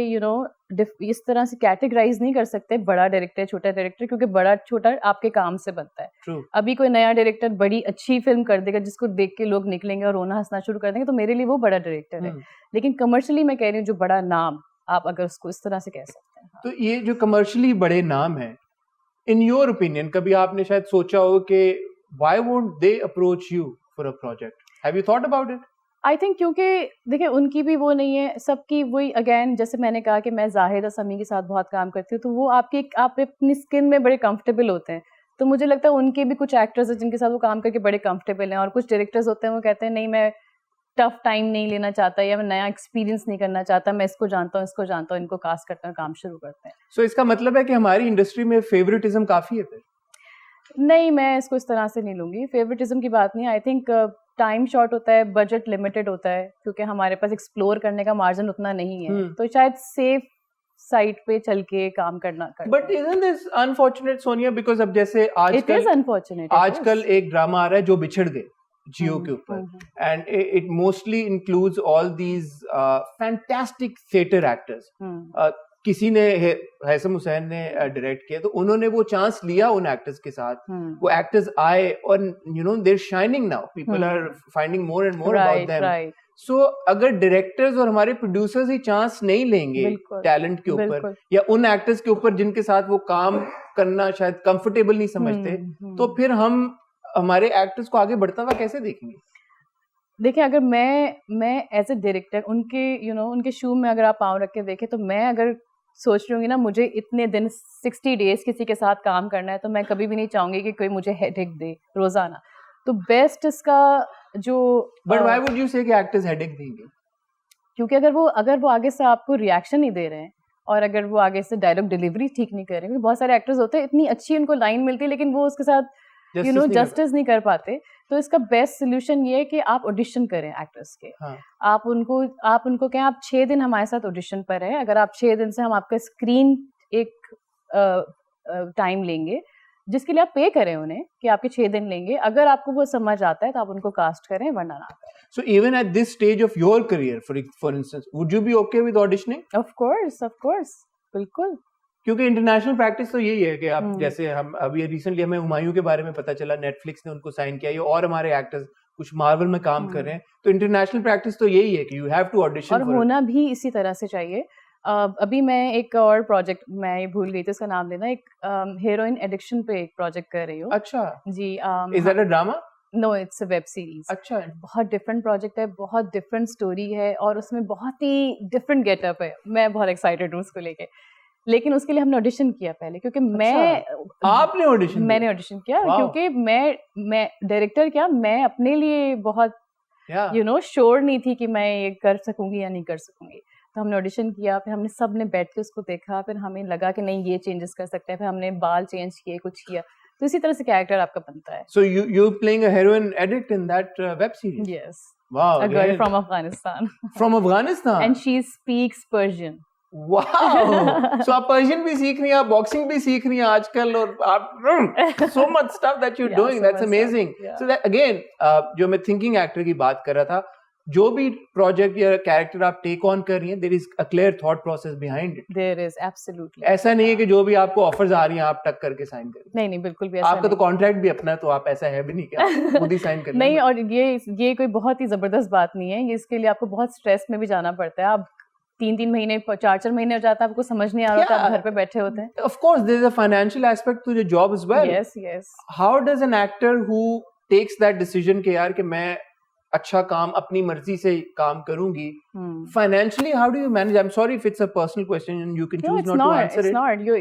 इस तरह से कैटेगराइज नहीं कर सकते बड़ा डायरेक्टर छोटा डायरेक्टर, क्योंकि बड़ा छोटा आपके काम से बनता है। True. अभी कोई नया डायरेक्टर बड़ी अच्छी फिल्म कर देगा जिसको देख के लोग निकलेंगे और रोना हंसना शुरू कर देंगे, तो मेरे लिए वो बड़ा डायरेक्टर है। लेकिन कमर्शियली मैं कह रही हूँ जो बड़ा नाम, आप अगर उसको इस तरह से कह सकते हैं। तो ये जो कमर्शियली बड़े नाम हैं, इन योर ओपिनियन कभी आपने शायद सोचा हो कि why won't they approach you for a project? Have you thought about it? I think क्योंकि देखिए उनकी भी वो नहीं है, सबकी वही अगेन जैसे मैंने कहा कि मैं जाहिद असमी के साथ बहुत काम करती हूँ, तो वो आप अपनी स्किन में बड़े कंफर्टेबल होते हैं, तो मुझे लगता है उनके भी कुछ एक्टर्स हैं जिनके साथ वो काम करके बड़े कंफर्टेबल हैं, और कुछ डायरेक्टर्स होते हैं वो कहते हैं नहीं मैं टफ टाइम नहीं लेना चाहता या मैं नया एक्सपीरियंस नहीं करना चाहता, मैं इसको जानता हूँ, इनको कास्ट करता हूँ, काम शुरू करते हैं। So इसका मतलब है कि हमारी इंडस्ट्री में फेवरेटिज्म काफी है फिर? नहीं, मैं इसको इस तरह से नहीं लूंगी, फेवरेटिज्म की बात नहीं। आई थिंक टाइम शॉर्ट होता है, बजट लिमिटेड होता है, क्योंकि हमारे पास एक्सप्लोर करने का मार्जिन उतना नहीं है, तो शायद सेफ साइट पे चल के काम करना। But isn't this unfortunate, Sonia, because अब जैसे आजकल एक ड्रामा आ रहा है जो बिछड़ गए जियो के ऊपर, and it mostly includes all these fantastic theatre actors. किसी ने हैसम हुसैन ने डायरेक्ट किया, तो उन्होंने वो चांस लिया उन एक्टर्स के साथ, वो एक्टर्स आए और you know there shining now, people are finding more and more about them. So अगर डायरेक्टर्स और हमारे प्रोड्यूसर्स ही चांस नहीं लेंगे टैलेंट के ऊपर या उन एक्टर्स के ऊपर जिनके साथ वो काम करना शायद कंफर्टेबल नहीं समझते, तो फिर हम हमारे एक्टर्स को आगे बढ़ता हुआ कैसे देखेंगे? देखिए, अगर मैं एज ए डायरेक्टर उनके उनके शू में अगर आप पाँव रख के देखें, तो मैं अगर सोच रही हूँ ना मुझे इतने दिन 60 डेज किसी के साथ काम करना है, तो मैं कभी भी नहीं चाहूंगी कि कोई मुझे हेडेक दे रोजाना। तो बेस्ट इसका जो बट व्हाई वुड यू से कि एक्टर्स हेडेक देंगे? क्योंकि अगर वो आगे से आपको रिएक्शन नहीं दे रहे हैं और अगर वो आगे से डायलॉग डिलीवरी ठीक नहीं कर रहे हैं, बहुत सारे एक्टर्स होते हैं इतनी अच्छी उनको लाइन मिलती है लेकिन वो उसके साथ जस्टिस नहीं कर पाते, तो इसका बेस्ट सोल्यूशन ये है कि आप ऑडिशन करें एक्टर्स के। हाँ. आप उनको कहें आप 6 दिन हमारे साथ ऑडिशन पर है, अगर आप 6 दिन से हम आपका स्क्रीन एक टाइम लेंगे जिसके लिए आप पे करें उन्हें कि आपके 6 दिन लेंगे, अगर आपको वो समझ आता है तो आप उनको कास्ट करें, वरना ना करें। So even at this stage of your career, for instance, would you be okay with auditioning? Of course, बिल्कुल। क्योंकि इंटरनेशनल प्रैक्टिस तो यही है कि आप जैसे हम अभी रिसेंटली हमें हुमायूं के बारे में पता चला, नेटफ्लिक्स ने उनको साइन किया, ये और हमारे एक्टर्स कुछ मार्वल में काम कर रहे हैं, तो इंटरनेशनल प्रैक्टिस तो यही है कि यू हैव टू ऑडिशन, और होना भी इसी तरह से चाहिए। अभी मैं एक और प्रोजेक्ट, मैं ये भूल गई थी उसका नाम लेना, एक हीरोइन एडिक्शन पे एक प्रोजेक्ट कर रही हूँ। अच्छा जी। Is that a drama? No, it's a web series. अच्छा, बहुत डिफरेंट प्रोजेक्ट है, बहुत डिफरेंट स्टोरी है और उसमें बहुत ही डिफरेंट गेटअप है। मैं बहुत एक्साइटेड हूँ उसको लेके, लेकिन उसके लिए हमने ऑडिशन किया पहले, क्योंकि आपने ऑडिशन? मैंने ऑडिशन किया क्योंकि मैं डायरेक्टर क्या, मैं अपने लिए बहुत श्योर नहीं थी कि मैं ये कर सकूंगी या नहीं कर सकूंगी, तो हमने ऑडिशन किया, फिर हमने सब ने बैठ के उसको देखा, फिर हमें लगा कि नहीं ये चेंजेस कर सकते हैं, फिर हमने बाल चेंज किए, कुछ किया, तो इसी तरह से कैरेक्टर आपका बनता है। So you playing a heroine addict in that web series? Yes. Wow. A girl from Afghanistan. From Afghanistan? And she speaks Persian. Wow. So आप पर्शियन भी सीख रही हैं, आप बॉक्सिंग भी सीख रही हैं आजकल, और आप so much stuff that you're doing. That's amazing. So that again, जो मैं थिंकिंग एक्टर की बात कर रहा था, जो भी प्रोजेक्ट या कैरेक्टर आप टेक ऑन कर रही हैं, there is a clear thought process behind it. There is absolutely. ऐसा नहीं है कि जो भी आपको ऑफर्स आ रही हैं आप टक करके साइन करें। नहीं, बिल्कुल भी ऐसा आपका तो कॉन्ट्रैक्ट भी अपना, तो आप ऐसा है भी नहीं कि आप खुद ही साइन करें। नहीं, और ये कोई बहुत ही जबरदस्त बात नहीं है, इसके लिए आपको बहुत स्ट्रेस में भी जाना पड़ता है। आप 3-3 महीने 4-4 महीने हो जाता है, आपको समझ नहीं आ रहा होता, आप घर पे बैठे होते हैं। Of course there is a financial aspect to the job as well. Yes. How does an actor who takes that decision कि यार कि मैं अच्छा काम अपनी मर्जी से काम करूंगी, financially how do you manage? I am sorry if it's a personal question and you can choose not to answer it. It's not, you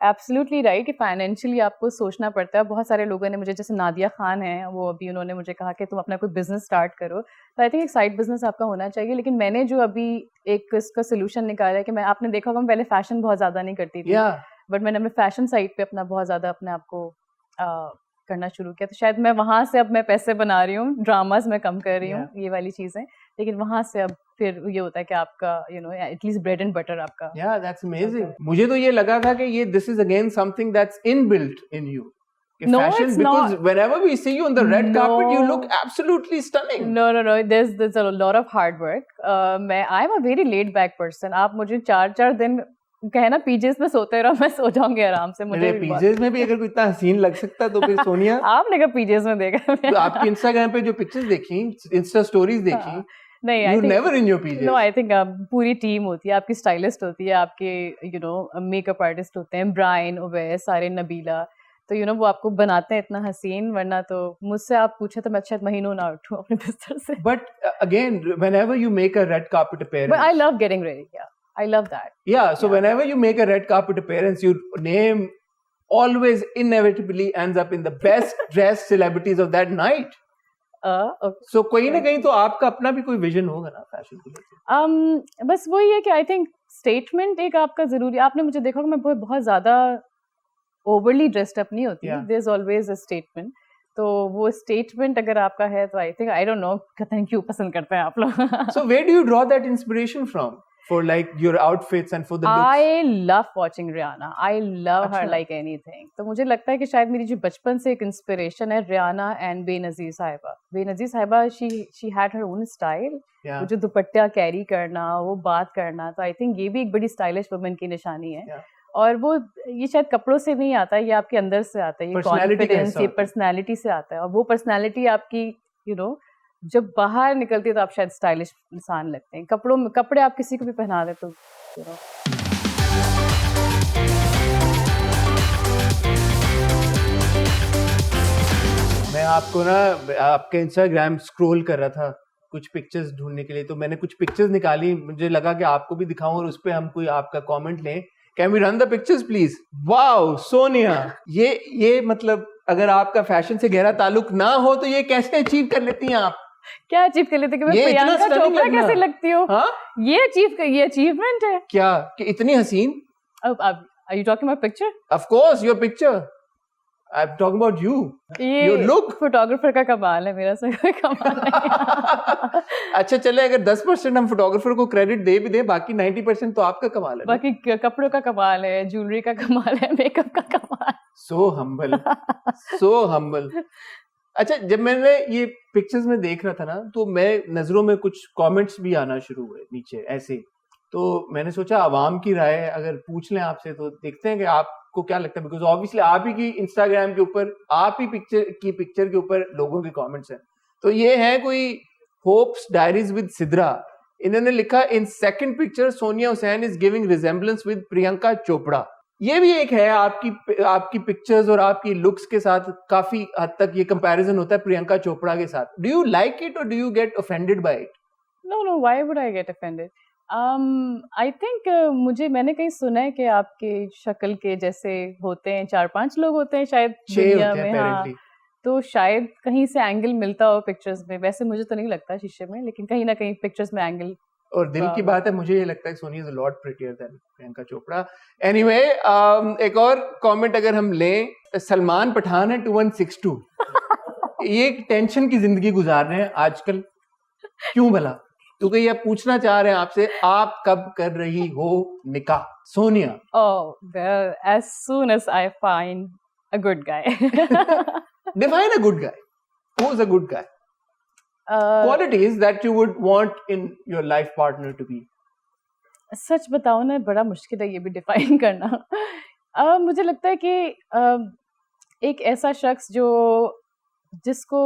absolutely right कि फाइनेंशियली आपको सोचना पड़ता है। बहुत सारे लोगों ने मुझे, जैसे नादिया खान है, वो अभी उन्होंने मुझे कहा कि तुम अपना कोई बिजनेस स्टार्ट करो, तो आई थिंक एक साइड बिजनेस आपका होना चाहिए। लेकिन मैंने जो अभी एक इसका सोल्यूशन निकाला है कि आपने देखा होगा मैं पहले फैशन बहुत ज्यादा नहीं करती थी, बट मैंने अपने फैशन साइट पे अपना बहुत ज्यादा अपने आप को करना शुरू किया, तो शायद मैं वहां से अब मैं पैसे बना रही हूँ, ड्रामाज में कम कर रही हूँ, ये वाली चीजें, लेकिन वहां से अब फिर ये होता है कि आपका एटलीस्ट ब्रेड एंड बटर आपका। Yeah, that's amazing. मुझे तो ये लगा था कि ये this is again something that's inbuilt in you. No, fashion, it's because not. whenever we see you on the red carpet, you look absolutely stunning. No. There's a lot of hard work. I'm a very laid back person. आप मुझे 4 दिन कहे ना PJs में सोते रहो, मैं सो जाऊंगी आराम से। मुझे पीजेस में भी अगर कोई इतना हसीन लग सकता तो फिर सोनिया आपने कहा पीजेस में देखा? तो आपकी इंस्टाग्राम पे जो पिक्चर्स देखी, इंस्टा स्टोरीज देखी, नहीं, you never in your PJs. No, I think पूरी टीम होती है, आपकी स्टाइलिस्ट होती है, आपके मेकअप आर्टिस्ट होते हैं, ब्रायन, ओवैस, सारे, नबीला, तो वो आपको बनाते हैं इतना हसीन, वरना तो मुझसे आप पूछे तो मैं शायद महीनों ना उठूं अपने बिस्तर से. But again, whenever you make a red carpet appearance, But I love getting ready. Yeah, I love that. yeah. So Yeah. whenever you make a red carpet appearance, your name always inevitably ends up in the best dressed celebrities of that night. Okay. So कोई ना कहीं तो आपका अपना भी कोई vision होगा ना फैशन को लेकर. बस वही है कि आई थिंक स्टेटमेंट एक आपका जरूरी. आपने मुझे देखा कि मैं बहुत ज्यादा ओवरली ड्रेस्ड अप नहीं होती. There is always a statement. तो वो स्टेटमेंट अगर आपका है तो I think I don't know कहते हैं क्यों पसंद करते हैं आप लोग. So where do you draw that inspiration from for like your outfits and for the looks? I love watching Rihanna. I love her अच्छा. like anything. तो मुझे लगता है कि शायद मेरी जो बचपन से एक इंस्पिरेशन है Rihanna and बेनज़ीर साहिबा. बेनज़ीर साहिबा she had her own style. Yeah. वो जो दुपट्टा कैरी करना, वो बात करना, तो आई थिंक ये भी एक बड़ी स्टाइलिश वुमन की निशानी है. Yeah. और वो ये शायद कपड़ों से नहीं आता, ये आपके अंदर से आता है, ये कॉन्फिडेंस, ये पर्सनैलिटी से आता है. और वो पर्सनैलिटी आपकी जब बाहर निकलती है तो आप शायद स्टाइलिश इंसान लगते हैं. कपड़े आप किसी को भी पहना दे तो मैं आपको ना आपके इंस्टाग्राम स्क्रॉल कर रहा था कुछ पिक्चर्स ढूंढने के लिए, तो मैंने कुछ पिक्चर्स निकाली. मुझे लगा कि आपको भी दिखाऊं और उस पर हम कोई आपका कमेंट लें. Can we run the pictures please? Wow Sonia, ये मतलब अगर आपका फैशन से गहरा ताल्लुक ना हो तो ये कैसे अचीव कर लेती हैं आप? क्या अचीव कर लेते कि मैं प्रियंका चोपड़ा कैसे लगती हूँ? हाँ? ये अचीवमेंट है क्या कि इतनी हसीन? अब are you talking about picture? Of course, your picture. I'm talking about you. Your look. Photographer का कमाल है, मेरा से कोई कमाल नहीं. अच्छा चले, अगर 10% हम फोटोग्राफर को क्रेडिट दे भी दें, बाकी 90% तो आपका कमाल है. बाकी कपड़ों का कमाल है, ज्वेलरी का कमाल है, मेकअप का कमाल. So humble, so humble. अच्छा, जब मैंने ये पिक्चर्स में देख रहा था ना, तो मैं नजरों में कुछ कमेंट्स भी आना शुरू हुए नीचे ऐसे. तो मैंने सोचा आवाम की राय अगर पूछ लें आपसे, तो देखते हैं कि आपको क्या लगता है. बिकॉज ऑब्वियसली आप ही की इंस्टाग्राम के ऊपर, आप ही पिक्चर के ऊपर लोगों के कमेंट्स हैं. तो ये है कोई होप्स डायरीज विद सिद्रा. इन्होंने लिखा, in second picture Sonia Hussain is giving resemblance with Priyanka Chopra. ये भी एक है आपकी पिक्चर्स और आपकी लुक्स के साथ काफी हद तक ये कंपैरिजन होता है प्रियंका चोपड़ा के साथ. डू यू लाइक इट और do you get offended by it? No, why would I get offended? I think मैंने कहीं सुना है कि आपके शक्ल के जैसे होते हैं 4-5 लोग होते हैं शायद दुनिया में. हाँ, तो शायद कहीं से एंगल मिलता हो पिक्चर्स में. वैसे मुझे तो नहीं लगता शीशे में, लेकिन कहीं ना कहीं पिक्चर्स में एंगल. और दिल की बात है, मुझे ये लगता है Sonia is a lot prettier then Priyanka Chopra. Anyway, एक और कमेंट अगर हम लें, सलमान पठान है 2162. ये टेंशन की जिंदगी गुजार रहे हैं आजकल. क्यों भला? क्योंकि ये पूछना चाह रहे हैं आपसे, आप कब कर रही हो निकाह Sonia? Oh, well, as soon as I find a good guy. Define a good guy. Who's a good guy? Qualities that you would want in your life partner to be. सच बताओ ना, बड़ा मुश्किल है ये भी डिफाइन करना. मुझे लगता है कि एक ऐसा शख्स जिसको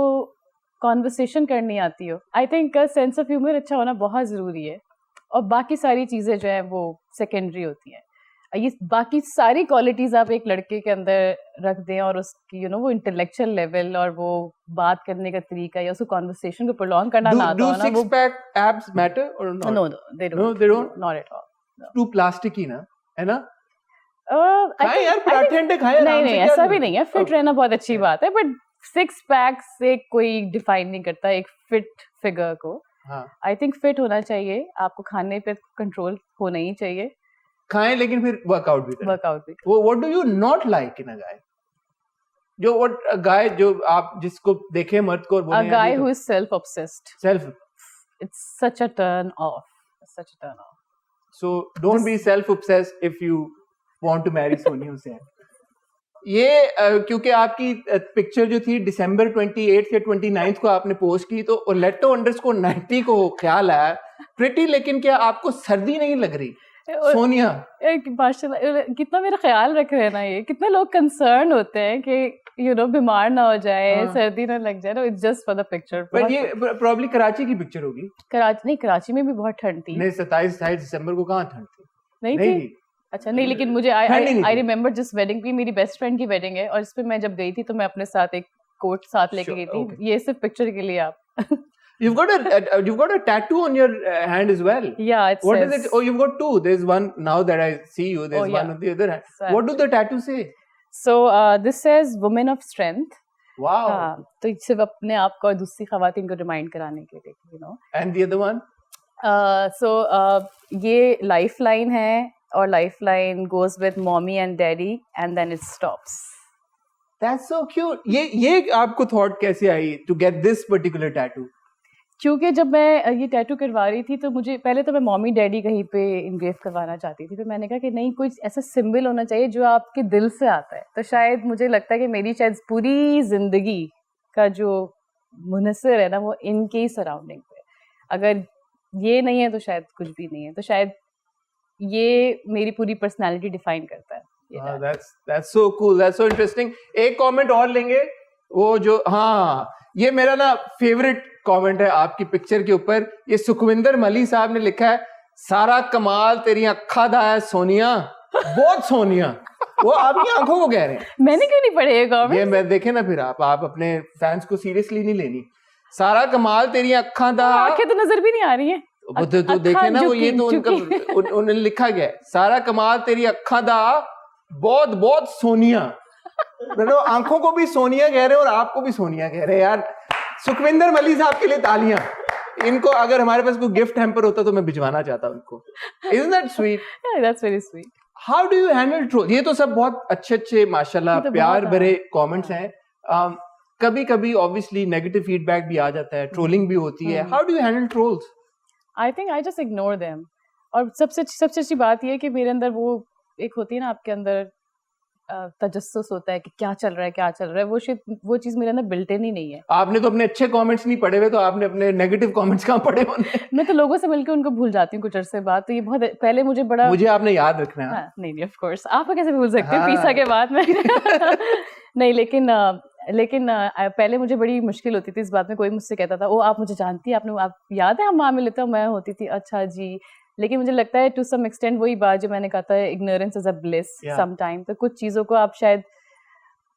कॉन्वर्सेशन करनी आती हो. I think sense of humour अच्छा होना बहुत ज़रूरी है, और बाकी सारी चीज़ें जो हैं वो सेकेंडरी होती हैं. ये बाकी सारी क्वालिटीज़ आप एक लड़के के अंदर रख दें और उसकी वो इंटेलेक्चुअल लेवल और वो बात करने का तरीका या उसको कॉन्वर्सेशन को प्रोलॉन्ग करना ना आता हो ना. Do six-pack abs matter or not? No, they don't. No, they don't? Not at all. No. Too plastic ही ना, है ना? खाएं यार, पराठे अंडे खाएं. नहीं, ऐसा भी नहीं है. फिट रहना बहुत अच्छी बात है, बट 6 पैक से कोई डिफाइन नहीं करता एक फिट फिगर को. आई थिंक फिट होना चाहिए, आपको खाने पे कंट्रोल होना ही चाहिए. खाएं लेकिन फिर वर्कआउट भी करें. What do you not like in a guy? जो आप जिसको देखे मर्द को, a guy who is self obsessed. It's such a turn off. So don't be self obsessed if you want to marry Sonia Hussain. ये क्योंकि आपकी picture जो थी दिसंबर 28 या 29 को आपने पोस्ट की, तो Orletto_90 को ख्याल आया प्रिटी, लेकिन क्या आपको सर्दी नहीं लग रही सोनिया? माशाल्लाह, कितना मेरा ख्याल रख रहे हैं ना. ये कितने लोग कंसर्न होते हैं कि बीमार ना हो जाए, सर्दी ना लग जाए. It's just for the picture. पर ये प्रॉब्ली कराची की पिक्चर होगी. कराची में भी बहुत ठंड थी. नहीं, 27 दिसंबर को कहाँ ठंड थी? नहीं थी. अच्छा नहीं, लेकिन मुझे आई रिमेम्बर जिस वेडिंग की मेरी बेस्ट फ्रेंड की वेडिंग है और इस पे मैं जब गई थी तो मैं अपने साथ एक कोट साथ लेके गई थी. okay. ये सिर्फ पिक्चर के लिए आप. You've got a tattoo on your hand as well. Yeah, it What says. is it? Oh, you've got two. There's one now that I see you. There's Oh, one yeah. on the other hand. So, What do the tattoo say? So this says women of strength. Wow. हाँ, तो सिर्फ अपने आप को और दूसरी खवातीन को रिमाइंड कराने के लिए, you know. And the other one? So ये lifeline है और lifeline goes with mommy and daddy and then it stops. That's so cute. ये आपको thought कैसे आई to get this particular tattoo? क्योंकि जब मैं ये टैटू करवा रही थी तो मुझे पहले तो मैं मॉमी डैडी कहीं पे इनग्रेव करवाना चाहती थी, फिर मैंने कहा कि नहीं, कोई ऐसा सिंबल होना चाहिए जो आपके दिल से आता है. तो शायद मुझे लगता है कि मेरी शायद पूरी जिंदगी का जो मुनसर है ना वो इनके ही सराउंडिंग पे, अगर ये नहीं है तो शायद कुछ भी नहीं है. तो शायद ये मेरी पूरी पर्सनैलिटी डिफाइन करता है. That's so cool. That's so interesting. एक कमेंट और लेंगे. वो जो हाँ, ये मेरा ना फेवरेट कमेंट है आपकी पिक्चर के ऊपर. ये सुखविंदर मली साहब ने लिखा है, सारा कमाल तेरी अखा दा है सोनिया, बहुत सोनिया. वो आपकी आंखों को कह रहे हैं. मैंने क्यों नहीं पढ़े ये कमेंट? ये मैं देखे ना, फिर आप अपने फैंस को सीरियसली नहीं लेनी. सारा कमाल तेरी अखा दा, आंखें तो नजर भी नहीं आ रही है. वो तो देखे ना, वो ये तो उनका उन्होंने लिखा गया है, सारा कमाल तेरी अखा दा, बहुत बहुत सोनिया. मतलब आंखों को भी सोनिया कह रहे हैं और आपको भी सोनिया कह रहे हैं. यार सुखविंदर मली साहब के लिए तालियां. इनको अगर हमारे पास कोई गिफ्ट हैम्पर होता तो मैं भिजवाना चाहता उनको. Isn't that sweet? Yeah, that's very sweet. How do you handle troll? ये तो सब बहुत अच्छे माशाल्लाह तो प्यार भरे कमेंट्स हैं. कभी कभी ऑब्वियसली नेगेटिव फीडबैक भी आ जाता है, ट्रोलिंग भी होती है. How do you handle trolls? I think I just ignore them. और सबसे अच्छी बात ये है कि मेरे अंदर वो एक होती है ना, आपके अंदर तजस्सुस होता है कि क्या चल रहा है. वो चीज मेरे अंदर बिल्ट इन ही नहीं है. आपने तो अपने अच्छे कमेंट्स नहीं पढ़े हुए, तो आपने अपने नेगेटिव कमेंट्स कहाँ पढ़े होंगे? मैं तो लोगों से मिलकर उनको भूल जाती हूँ कुछ अरसे बाद. तो ये बहुत पहले मुझे आपने याद रखना है. हाँ, नहीं ऑफ कोर्स आपको कैसे भूल सकते हैं पिज़्ज़ा के बाद में. नहीं, लेकिन पहले मुझे बड़ी मुश्किल होती थी इस बात में. कोई मुझसे कहता था, ओ आप मुझे जानती है, आप याद है हम वहाँ मिले थे? मैं होती थी अच्छा जी. लेकिन मुझे लगता है टू सम एक्सटेंट वही बात जो मैंने कहा था, ignorance is a bliss some time. तो कुछ चीज़ों को आप शायद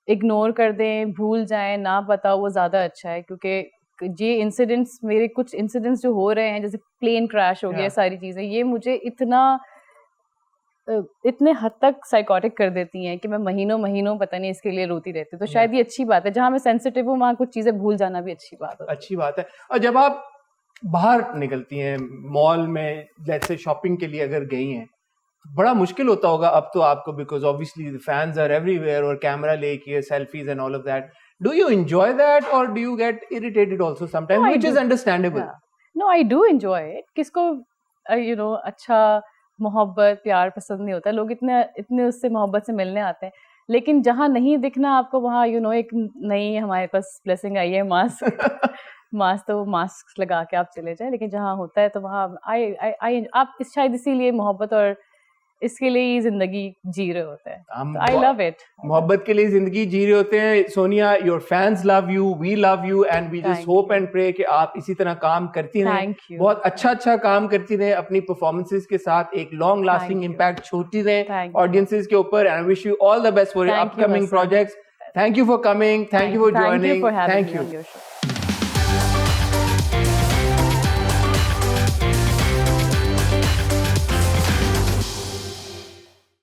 इग्नोर कर दें, भूल जाएं, ना बताओ, वो ज़्यादा अच्छा है. क्योंकि ये इंसिडेंट्स, मेरे कुछ इंसिडेंट्स जो हो रहे हैं, जैसे प्लेन क्रैश हो गया, सारी चीज़ें, ये मुझे इतने हद तक साइकोटिक कर देती हैं कि मैं महीनों पता नहीं इसके लिए रोती रहती हूँ. तो शायद ये अच्छी बात है. जहाँ मैं सेंसिटिव हूँ वहाँ कुछ चीज़ें भूल जाना भी अच्छी बात है. और जब आप बाहर निकलती हैं मॉल में, जैसे शॉपिंग के लिए अगर गई हैं, बड़ा मुश्किल होता होगा अब तो आपको, because obviously the fans are everywhere और कैमरा लेके selfies and all of that. Do you enjoy that और do you get irritated also sometimes, which is understandable? No, I do enjoy it. किसको अच्छा मोहब्बत प्यार पसंद नहीं होता? लोग इतने उससे मोहब्बत से मिलने आते हैं. लेकिन जहाँ नहीं दिखना आपको, वहाँ एक नई हमारे पास ब्लेसिंग आई है, मास्क. तो मास्क लगा के आप चले जाए. लेकिन जहाँ होता है तो वहाँ आप शायद इसीलिए मोहब्बत और इसके लिए ही जिंदगी जी रहे होते हैं. I love it. मोहब्बत के लिए जिंदगी जी रहे होते हैं. Sonia, your fans love you, we love you, and we just hope and pray कि आप इसी तरह काम करती रहें, बहुत अच्छा काम करती रहें अपनी परफॉर्मेंसेस के साथ, एक लॉन्ग लास्टिंग इम्पैक्ट छोड़ती रहें ऑडियंसेस के ऊपर. And wish you all the best for your upcoming projects. Thank you for coming. Thank you for joining. Thank you for having me you. on your show.